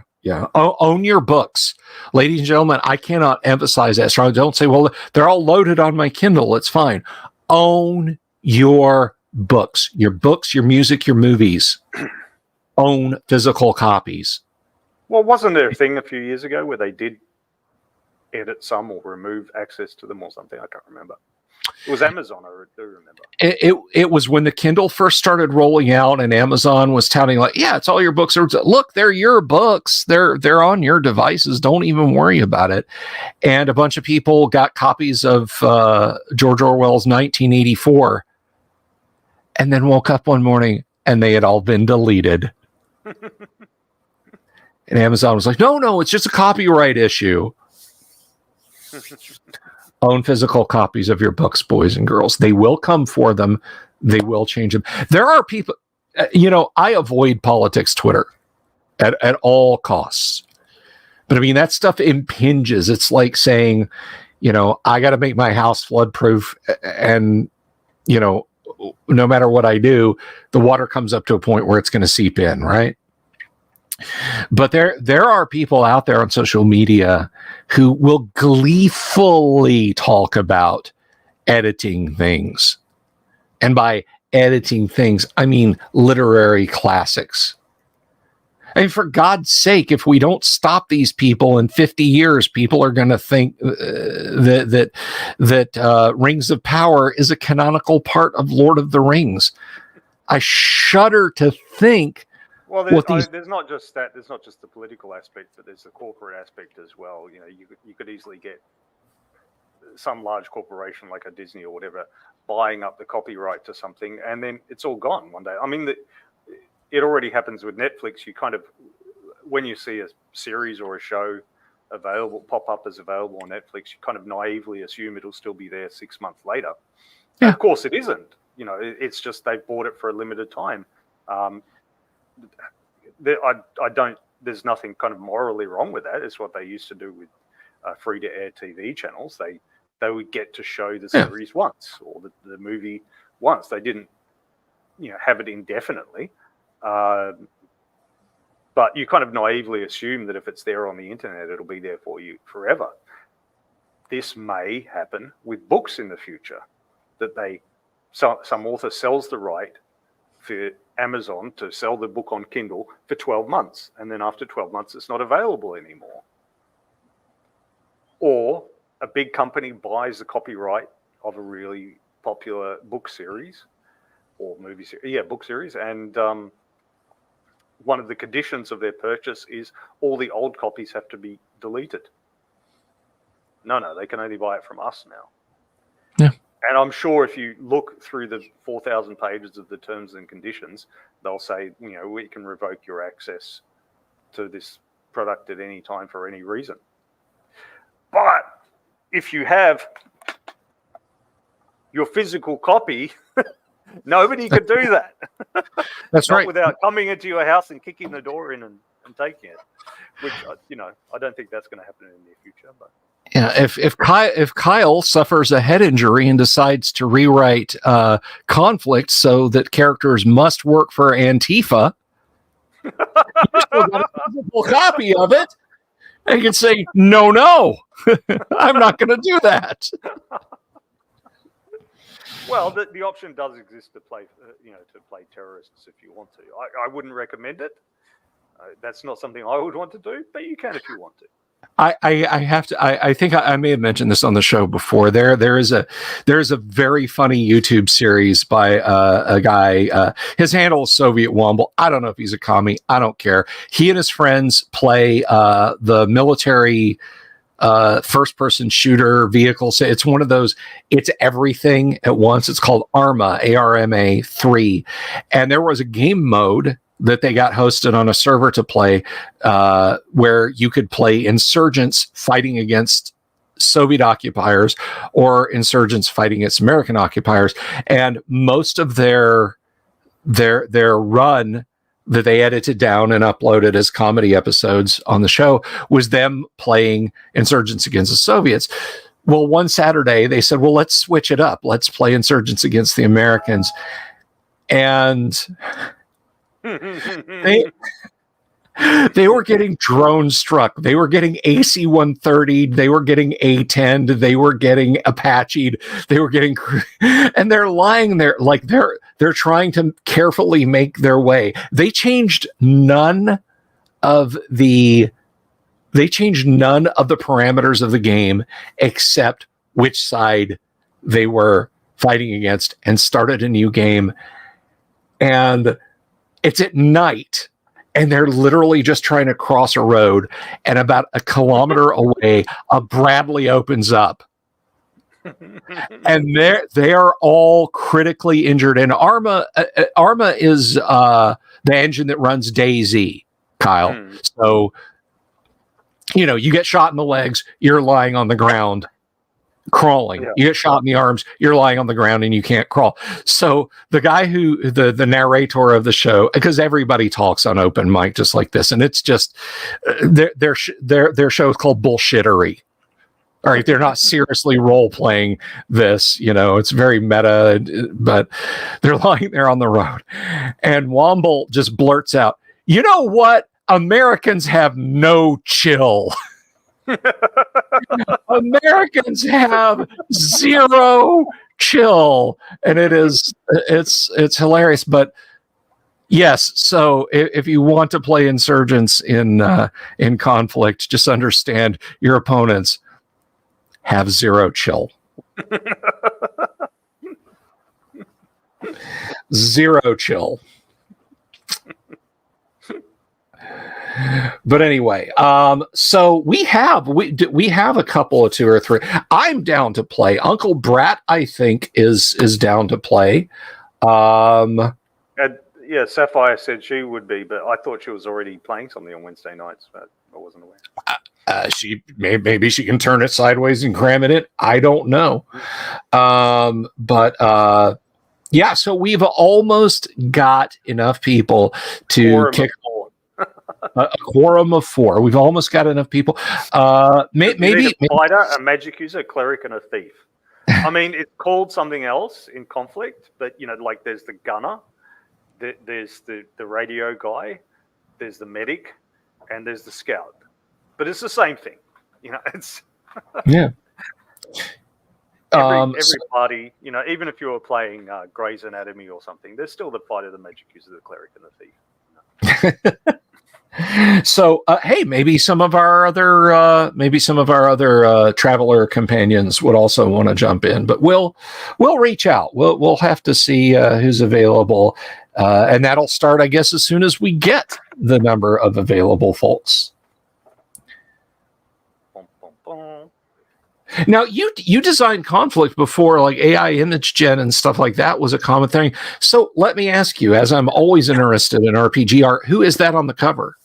Own your books. Ladies and gentlemen, I cannot emphasize that strongly. Don't say, well, they're all loaded on my Kindle. It's fine. Own your books, your music, your movies. Own physical copies. Well, wasn't there a thing a few years ago where they did edit some or remove access to them or something? I can't remember. It was Amazon, I do remember. It was when the Kindle first started rolling out, and Amazon was touting like, yeah, it's all your books. Look, they're your books. They're on your devices. Don't even worry about it. And a bunch of people got copies of George Orwell's 1984, and then woke up one morning and they had all been deleted. And Amazon was like, no, it's just a copyright issue. Own physical copies of your books, boys and girls. They will come for them. They will change them. There are people, I avoid politics Twitter at all costs. But I mean, that stuff impinges. It's like saying, I got to make my house flood proof. And, no matter what I do, the water comes up to a point where it's going to seep in, right? But there are people out there on social media who will gleefully talk about editing things. And by editing things, I mean literary classics. I mean, for God's sake, if we don't stop these people in 50 years, people are going to think that Rings of Power is a canonical part of Lord of the Rings. I shudder to think. Well, there's not just that. There's not just the political aspect, but there's the corporate aspect as well. You could easily get some large corporation like a Disney or whatever buying up the copyright to something, and then it's all gone one day. I mean, it already happens with Netflix. You kind of, when you see a series or a show pop up as available on Netflix, you kind of naively assume it'll still be there 6 months later. Yeah. Of course, it isn't. It's just they've bought it for a limited time. There's nothing kind of morally wrong with that. It's what they used to do with free-to-air TV channels. They would get to show the series once or the movie once. They didn't, have it indefinitely. But you kind of naively assume that if it's there on the internet, it'll be there for you forever. This may happen with books in the future, that some author sells the right for Amazon to sell the book on Kindle for 12 months. And then after 12 months, it's not available anymore. Or a big company buys the copyright of a really popular book series or movie series. Yeah, book series. And one of the conditions of their purchase is all the old copies have to be deleted. No, they can only buy it from us now. Yeah. And I'm sure if you look through the 4,000 pages of the terms and conditions, they'll say, we can revoke your access to this product at any time for any reason. But if you have your physical copy, nobody could do that. That's Not right. Without coming into your house and kicking the door in and taking it, which, I don't think that's going to happen in the near future, but. Yeah, if Kyle suffers a head injury and decides to rewrite conflict so that characters must work for Antifa, you still got a physical copy of it, and you can say, no, I'm not going to do that. Well, the option does exist to play, to play terrorists if you want to. I wouldn't recommend it. That's not something I would want to do, but you can if you want to. I have to. I think I may have mentioned this on the show before. There is a very funny YouTube series by a guy. His handle is Soviet Womble. I don't know if he's a commie. I don't care. He and his friends play the military first-person shooter vehicle. So it's one of those. It's everything at once. It's called ARMA, ARMA 3, and there was a game mode that they got hosted on a server to play, where you could play insurgents fighting against Soviet occupiers or insurgents fighting against American occupiers. And most of their run that they edited down and uploaded as comedy episodes on the show was them playing insurgents against the Soviets. Well, one Saturday they said, well, let's switch it up. Let's play insurgents against the Americans. And they were getting drone struck. They were getting AC-130. They were getting A-10. They were getting Apache'd. They were getting, and they're lying there like they're trying to carefully make their way. They changed none of the parameters of the game except which side they were fighting against and started a new game. And it's at night, and they're literally just trying to cross a road, and about a kilometer away, a Bradley opens up. And they are all critically injured. And Arma is the engine that runs DayZ, Kyle. So, you get shot in the legs, you're lying on the ground crawling. You get shot in the arms, you're lying on the ground and you can't crawl. So the guy the narrator of the show, because everybody talks on open mic just like this, and it's just their show is called Bullshittery. All right, they're not seriously role playing this, it's very meta, but they're lying there on the road, and Womble just blurts out, "You know what? Americans have no chill." Americans have zero chill, and it's hilarious. But yes, so if you want to play insurgents in conflict, just understand your opponents have zero chill. Zero chill. But anyway, so we have a couple of 2 or 3. I'm down to play. Uncle Brat, I think, is down to play. Yeah, Sapphire said she would be, but I thought she was already playing something on Wednesday nights, but I wasn't aware. Maybe she can turn it sideways and cram it in. I don't know. Yeah. So we've almost got enough people to kick a quorum of 4. We've almost got enough people. Maybe a fighter, a magic user, a cleric, and a thief. I mean, it's called something else in conflict, but like there's the gunner, there's the radio guy, there's the medic, and there's the scout. But it's the same thing. It's yeah. Every party, even if you were playing Grey's Anatomy or something, there's still the fighter, the magic user, the cleric, and the thief. So, hey, maybe some of our other traveler companions would also want to jump in, but we'll reach out. We'll have to see who's available, and that'll start, I guess, as soon as we get the number of available folks. Now, you designed conflict before, like AI image gen and stuff like that was a common thing. So let me ask you, as I'm always interested in RPG art, who is that on the cover?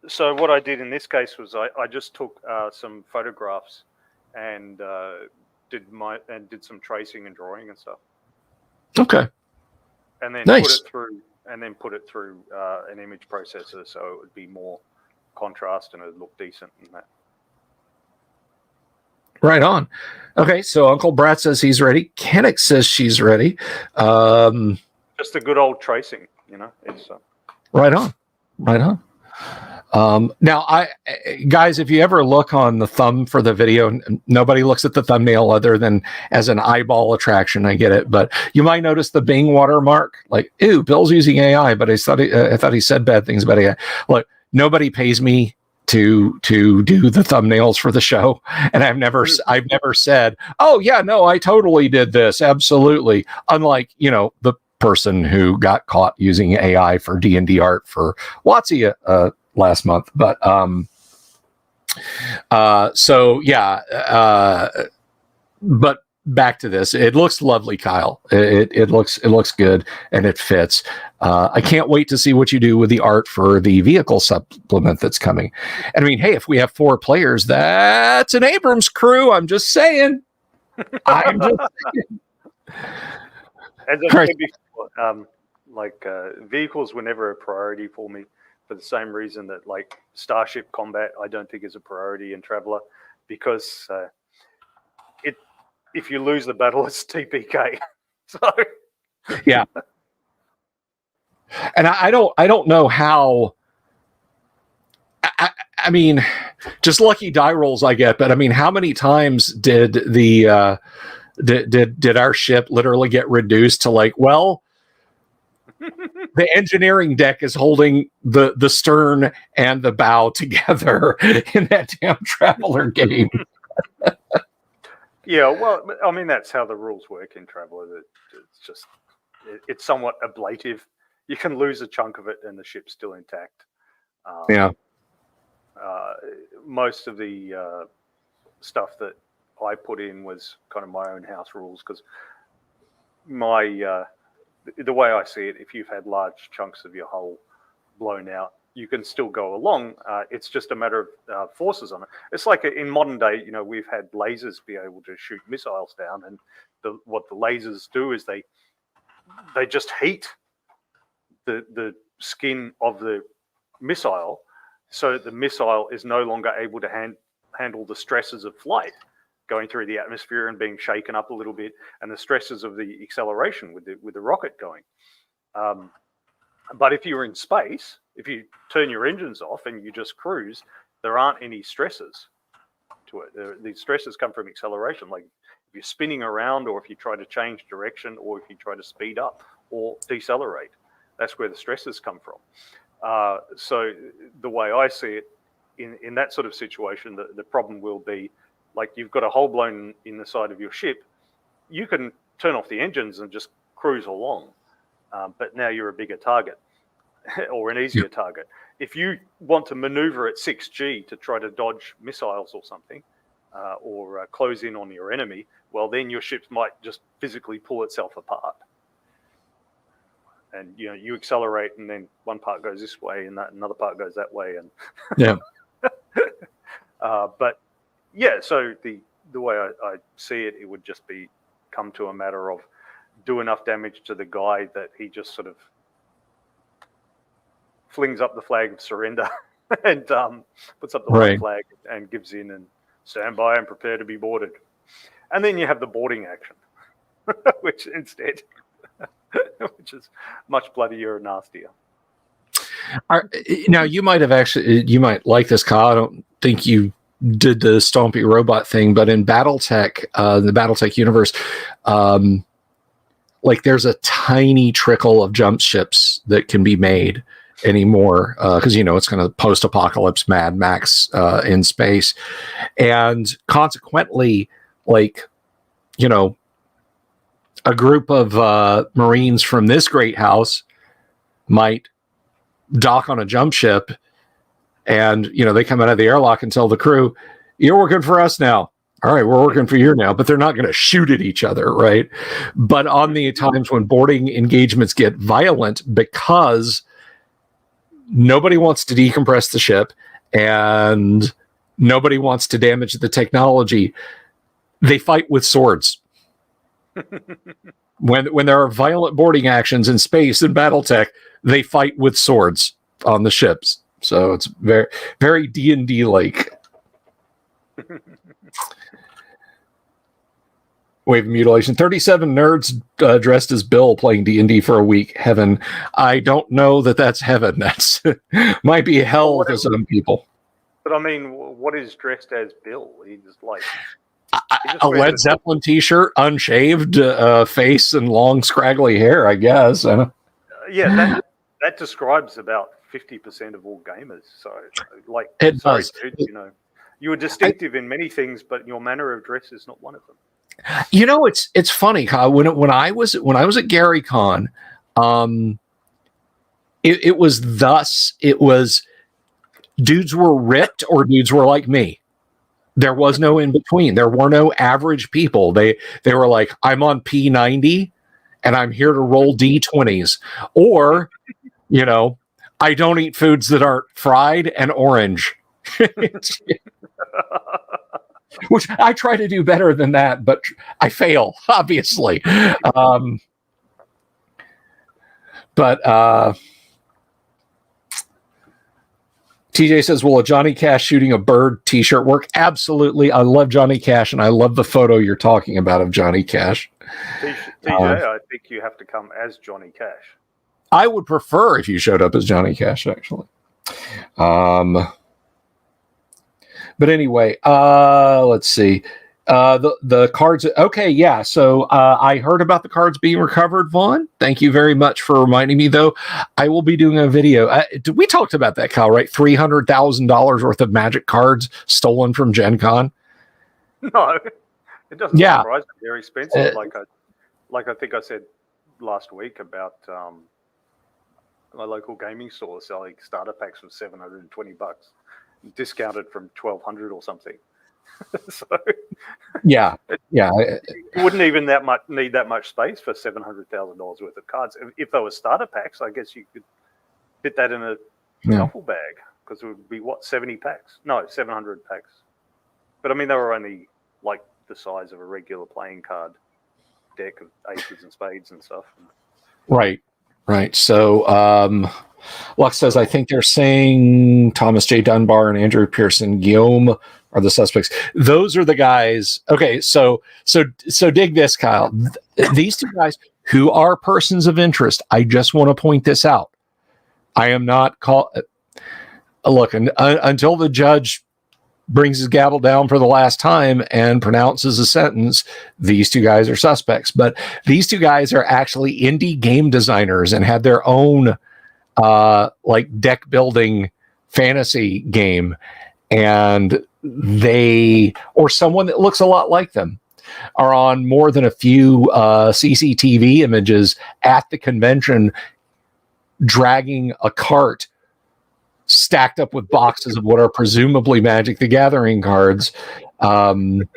So what I did in this case was I just took some photographs and did some tracing and drawing and stuff. Okay. And then put it through an image processor, so it would be more contrast and it would look decent and that. Right on. Okay, so Uncle Brat says he's ready. Kennick says she's ready. Just a good old tracing, It's right on. Now, guys, if you ever look on the thumb for the video, nobody looks at the thumbnail other than as an eyeball attraction. I get it, but you might notice the Bing watermark. Like, ew, Bill's using AI, but I thought he said bad things about AI. Look, nobody pays me to do the thumbnails for the show, and I've never said, "Oh yeah, no, I totally did this." Absolutely, unlike the person who got caught using AI for D&D art for WotC last month. But but back to this. It looks lovely, Kyle. It looks good and it fits. I can't wait to see what you do with the art for the vehicle supplement that's coming. And I mean, hey, if we have 4 players, that's an Abrams crew. I'm just saying. As I said before, vehicles were never a priority for me, for the same reason that like Starship Combat I don't think is a priority in Traveller, because if you lose the battle, it's TPK. So yeah. And I don't know how. I mean, just lucky die rolls I get, but I mean, how many times did the did our ship literally get reduced to like, well, the engineering deck is holding the stern and the bow together in that damn Traveller game. Yeah, well, I mean, that's how the rules work in Traveller. It's just, it's somewhat ablative. You can lose a chunk of it and the ship's still intact. Yeah. Most of the stuff that I put in was kind of my own house rules, because the way I see it, if you've had large chunks of your hull blown out, you can still go along. It's just a matter of forces on it. It's like in modern day, we've had lasers be able to shoot missiles down, and what the lasers do is they just heat the skin of the missile, so the missile is no longer able to handle the stresses of flight, going through the atmosphere and being shaken up a little bit, and the stresses of the acceleration with the rocket going. But if you're in space, if you turn your engines off and you just cruise, there aren't any stresses to it. The stresses come from acceleration. Like if you're spinning around, or if you try to change direction, or if you try to speed up or decelerate, that's where the stresses come from. So the way I see it, in that sort of situation, the problem will be, like, you've got a hole blown in the side of your ship. You can turn off the engines and just cruise along, but now you're a bigger target or an easier target. If you want to maneuver at 6G to try to dodge missiles or something, or close in on your enemy, well, then your ship might just physically pull itself apart. And you accelerate, and then one part goes this way, and another part goes that way, and Yeah. But yeah, so the way I see it, it would just come to a matter of do enough damage to the guy that he just sort of flings up the flag of surrender and puts up the white flag and gives in and stand by and prepare to be boarded. And then you have the boarding action, which instead, which is much bloodier and nastier. Now, you might like this, Kyle. I don't think you did the Stompy robot thing, but in BattleTech, the BattleTech universe, like there's a tiny trickle of jump ships that can be made anymore, because it's kind of post-apocalypse Mad Max in space, and consequently, like, a group of Marines from this great house might dock on a jump ship, and they come out of the airlock and tell the crew, "You're working for us now." "All right, we're working for you now," but they're not going to shoot at each other, right? But on the times when boarding engagements get violent, because nobody wants to decompress the ship and nobody wants to damage the technology, they fight with swords. When there are violent boarding actions in space in BattleTech, they fight with swords on the ships. So it's very, very D&D like. Wave of mutilation. 37 nerds dressed as Bill playing D&D for a week. Heaven. I don't know that that's heaven. That's might be hell to some people. But I mean, what is dressed as Bill? He's like a Led Zeppelin t-shirt, unshaved face, and long scraggly hair, I guess. Yeah, that describes about 50% of all gamers. So, like, it does. Dude, you are distinctive in many things, but your manner of dress is not one of them. It's funny, Kyle. When I was at GaryCon, it was dudes were ripped or dudes were like me. There was no in between. There were no average people. They were like, I'm on P90 and I'm here to roll D20s, or I don't eat foods that aren't fried and orange. Which I try to do better than that, but I fail, obviously. But TJ says, will a Johnny Cash shooting a bird t-shirt work? Absolutely. I love Johnny Cash, and I love the photo you're talking about of Johnny Cash. TJ, I think you have to come as Johnny Cash. I would prefer if you showed up as Johnny Cash, actually. But anyway, let's see. The cards. Okay, yeah. So I heard about the cards being recovered, Vaughn. Thank you very much for reminding me, though. I will be doing a video. We talked about that, Kyle, right? $300,000 worth of Magic cards stolen from Gen Con. No, It doesn't Yeah. surprise me. They're expensive. Like I think I said last week about my local gaming store selling starter packs for $720, discounted from $1,200 or something. So Yeah. you wouldn't even need that much space for $700,000 worth of cards. If they were starter packs, I guess you could fit that in a duffel bag, because it would be 70 packs? No, 700 packs. But I mean, they were only like the size of a regular playing card deck of aces and spades and stuff. Right. So, Lux says, I think they're saying Thomas J. Dunbar and Andrew Pearson Guillaume are the suspects. Those are the guys. Okay, so dig this, Kyle. These two guys who are persons of interest. I just want to point this out. I am not look, until the judge brings his gavel down for the last time and pronounces a sentence, these two guys are suspects. But these two guys are actually indie game designers and had their own like deck building fantasy game, and they, or someone that looks a lot like them, are on more than a few CCTV images at the convention, dragging a cart stacked up with boxes of what are presumably Magic the Gathering cards. It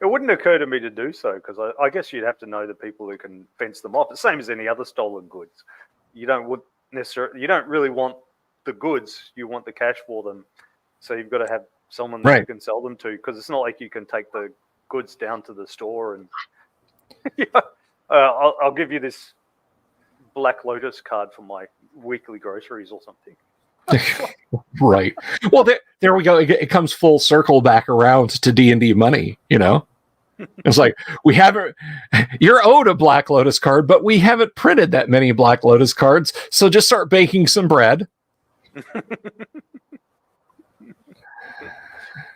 wouldn't occur to me to do so, because I guess you'd have to know the people who can fence them off. The same as any other stolen goods. You don't really want the goods. You want the cash for them. So you've got to have someone that you can sell them to, because it's not like you can take the goods down to the store and I'll give you this Black Lotus card for my weekly groceries or something. Right. Well, there we go. It comes full circle back around to D&D money, you know? It's like, you're owed a Black Lotus card, but we haven't printed that many Black Lotus cards, so just start baking some bread.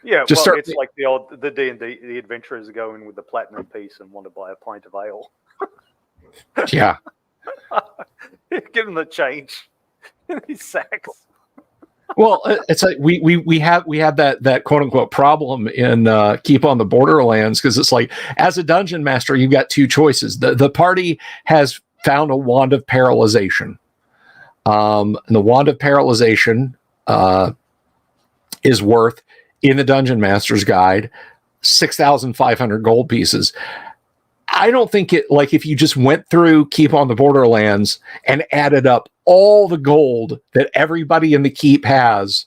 Yeah, it's like the D&D, the adventurers go in with the platinum piece and want to buy a pint of ale. Yeah. Give them the change in these sacks. Well, it's like we have that quote unquote problem in Keep on the Borderlands, because it's like, as a dungeon master, you've got two choices. The party has found a wand of paralyzation. And the wand of paralyzation is worth, in the Dungeon Master's Guide, 6,500 gold pieces. I don't think if you just went through Keep on the Borderlands and added up all the gold that everybody in the keep has,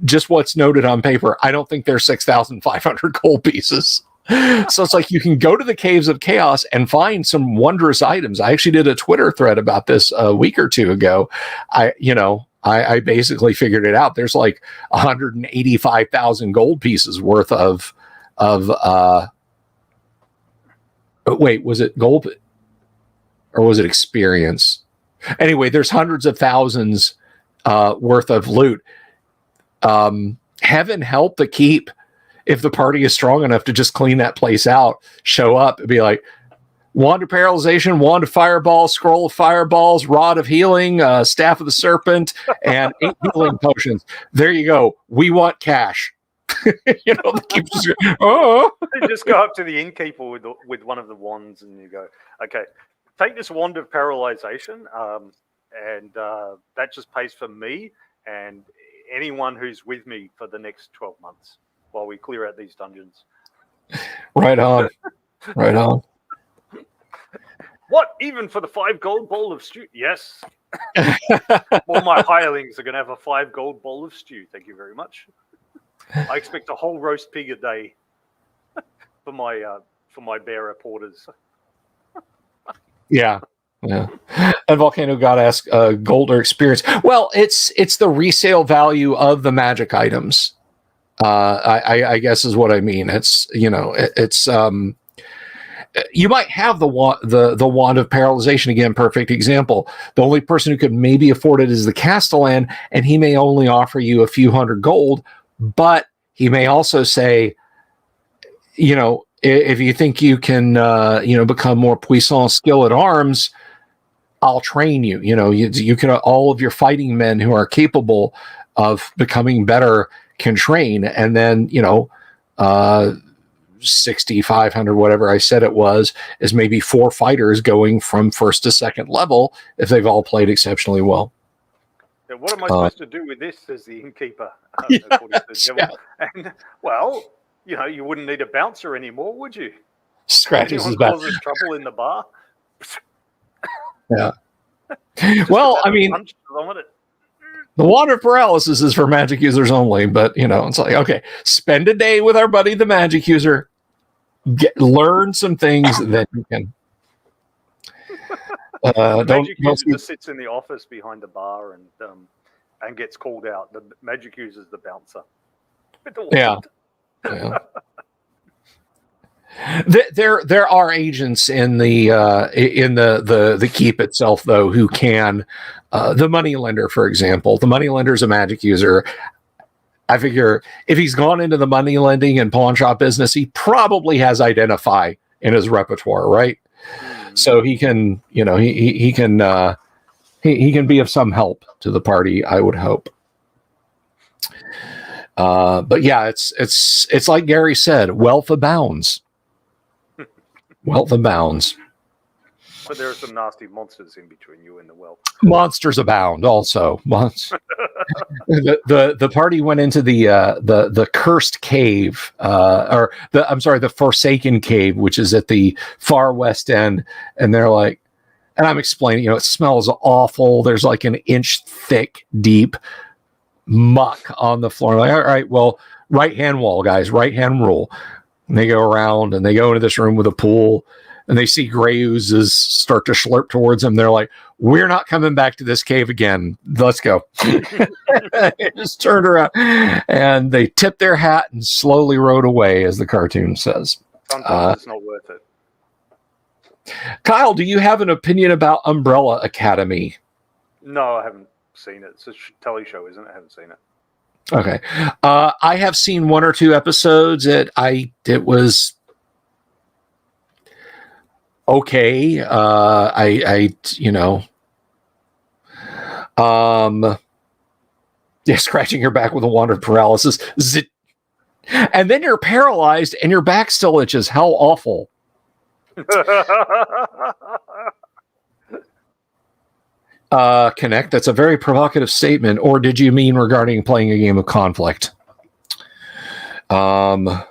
just what's noted on paper, I don't think there's 6,500 gold pieces. So it's like, you can go to the Caves of Chaos and find some wondrous items. I actually did a Twitter thread about this a week or two ago. I basically figured it out. There's like 185,000 gold pieces worth of wait, was it gold or was it experience? Anyway, there's hundreds of thousands worth of loot. Heaven help the keep if the party is strong enough to just clean that place out, show up and be like, wand of paralyzation, wand of fireball, scroll of fireballs, rod of healing, staff of the serpent, and 8 healing potions. There you go. We want cash. The keepers You just go up to the innkeeper with one of the wands and you go, okay, take this wand of paralyzation, and that just pays for me and anyone who's with me for the next 12 months while we clear out these dungeons. Right on. Right on. What? Even for the 5 gold bowl of stew? Yes. All my hirelings are going to have a 5 gold bowl of stew. Thank you very much. I expect a whole roast pig a day for my bearer porters. Yeah. And Volcano God asks, gold or experience? Well, it's the resale value of the magic items. I guess is what I mean. It's you might have the wand of paralyzation, again, perfect example. The only person who could maybe afford it is the Castellan, and he may only offer you a few hundred gold, but he may also say, if you think you can, become more puissant skill at arms, I'll train you. You can, all of your fighting men who are capable of becoming better can train, and then, 6,500, whatever I said it was, is maybe 4 fighters going from first to second level if they've all played exceptionally well. Yeah, what am I supposed to do with this, says the innkeeper, Yes, according to the devil? yeah. And, well, you wouldn't need a bouncer anymore, would you? Scratches his Anyone back. causes trouble in the bar? Yeah. Just Well, about I mean, punch on it. the water paralysis is for magic users only, but it's like, okay, spend a day with our buddy the magic user, learn some things, then you can. The don't magic user see- just sits in the office behind the bar and gets called out. The magic user's the bouncer. With the Yeah. wand. Yeah. There are agents in the keep itself, though, who can the moneylender, for example. The moneylender is a magic user. I figure if he's gone into the money lending and pawn shop business, he probably has Identify in his repertoire, right? So he can, he can be of some help to the party, I would hope. But yeah, it's like Gary said, wealth abounds. Wealth abounds. But there are some nasty monsters in between you and the wealth. Monsters abound also. The party went into the cursed cave, the Forsaken Cave, which is at the far west end, and they're like, and I'm explaining, it smells awful. There's like an inch thick, deep muck on the floor. Like, all right, well, right hand wall, guys, right hand rule. And they go around and they go into this room with a pool, and they see gray oozes start to slurp towards them. They're like, we're not coming back to this cave again. Let's go. Just turned around and they tipped their hat and slowly rode away, as the cartoon says. Sometimes it's not worth it. Kyle, do you have an opinion about Umbrella Academy? No, I haven't seen it. It's a telly show, isn't it? I haven't seen it. Okay. I have seen 1 or 2 episodes. It was okay. Scratching your back with a wand of paralysis. Zit. And then you're paralyzed and your back still itches. How awful. Connect, that's a very provocative statement. Or did you mean regarding playing a game of Conflict? A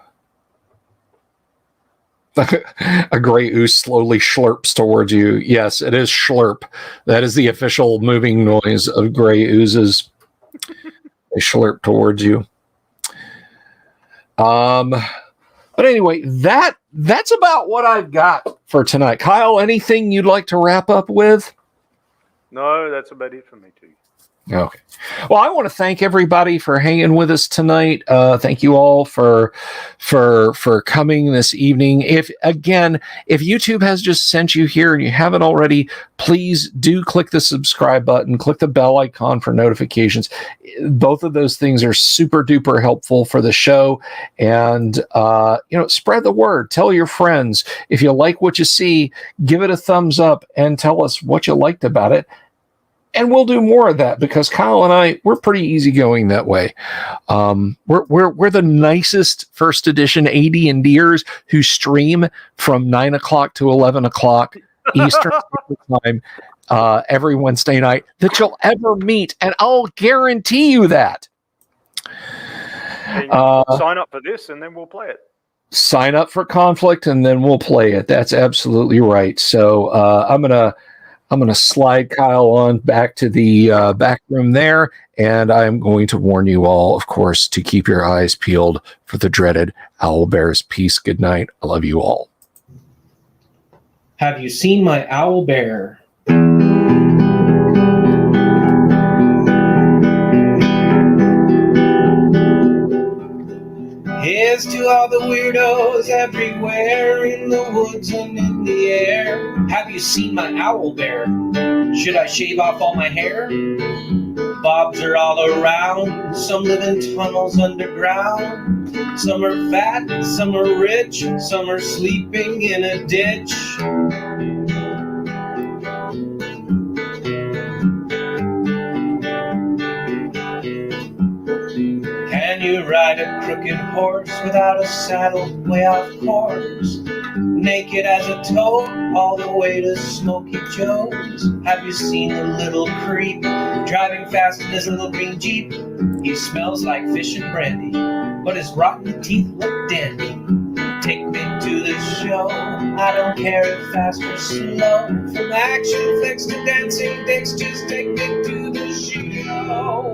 gray ooze slowly slurps towards you. Yes, it is slurp. That is the official moving noise of gray oozes. They slurp towards you. But anyway, that's about what I've got for tonight. Kyle, anything you'd like to wrap up with? No, that's about it for me too. Okay. Well, I want to thank everybody for hanging with us tonight. Thank you all for coming this evening. If YouTube has just sent you here and you haven't already, please do click the subscribe button, click the bell icon for notifications. Both of those things are super duper helpful for the show. And spread the word. Tell your friends. If you like what you see, give it a thumbs up and tell us what you liked about it. And we'll do more of that because Kyle and we're pretty easygoing that way. We're the nicest first edition AD&Ders who stream from 9 o'clock to 11 o'clock Eastern time every Wednesday night that you'll ever meet, and I'll guarantee you that. Sign up for this, and then we'll play it. Sign up for Conflict, and then we'll play it. That's absolutely right. So I'm gonna slide Kyle on back to the back room there, and I'm going to warn you all, of course, to keep your eyes peeled for the dreaded owlbears. Peace. Good night. I love you all. Have you seen my owlbear? Here's to all the weirdos everywhere in the woods and in the air. Have you seen my owlbear? Should I shave off all my hair? Bobs are all around. Some live in tunnels underground. Some are fat, some are rich, some are sleeping in a ditch. Can Can you ride a crooked horse without a saddle way off course? Naked as a toad, all the way to Smoky Joe's. Have you seen the little creep driving fast in his little green Jeep? He smells like fish and brandy, but his rotten teeth look dandy. Take me to the show, I don't care if fast or slow. From action flicks to dancing dicks, just take me to the show.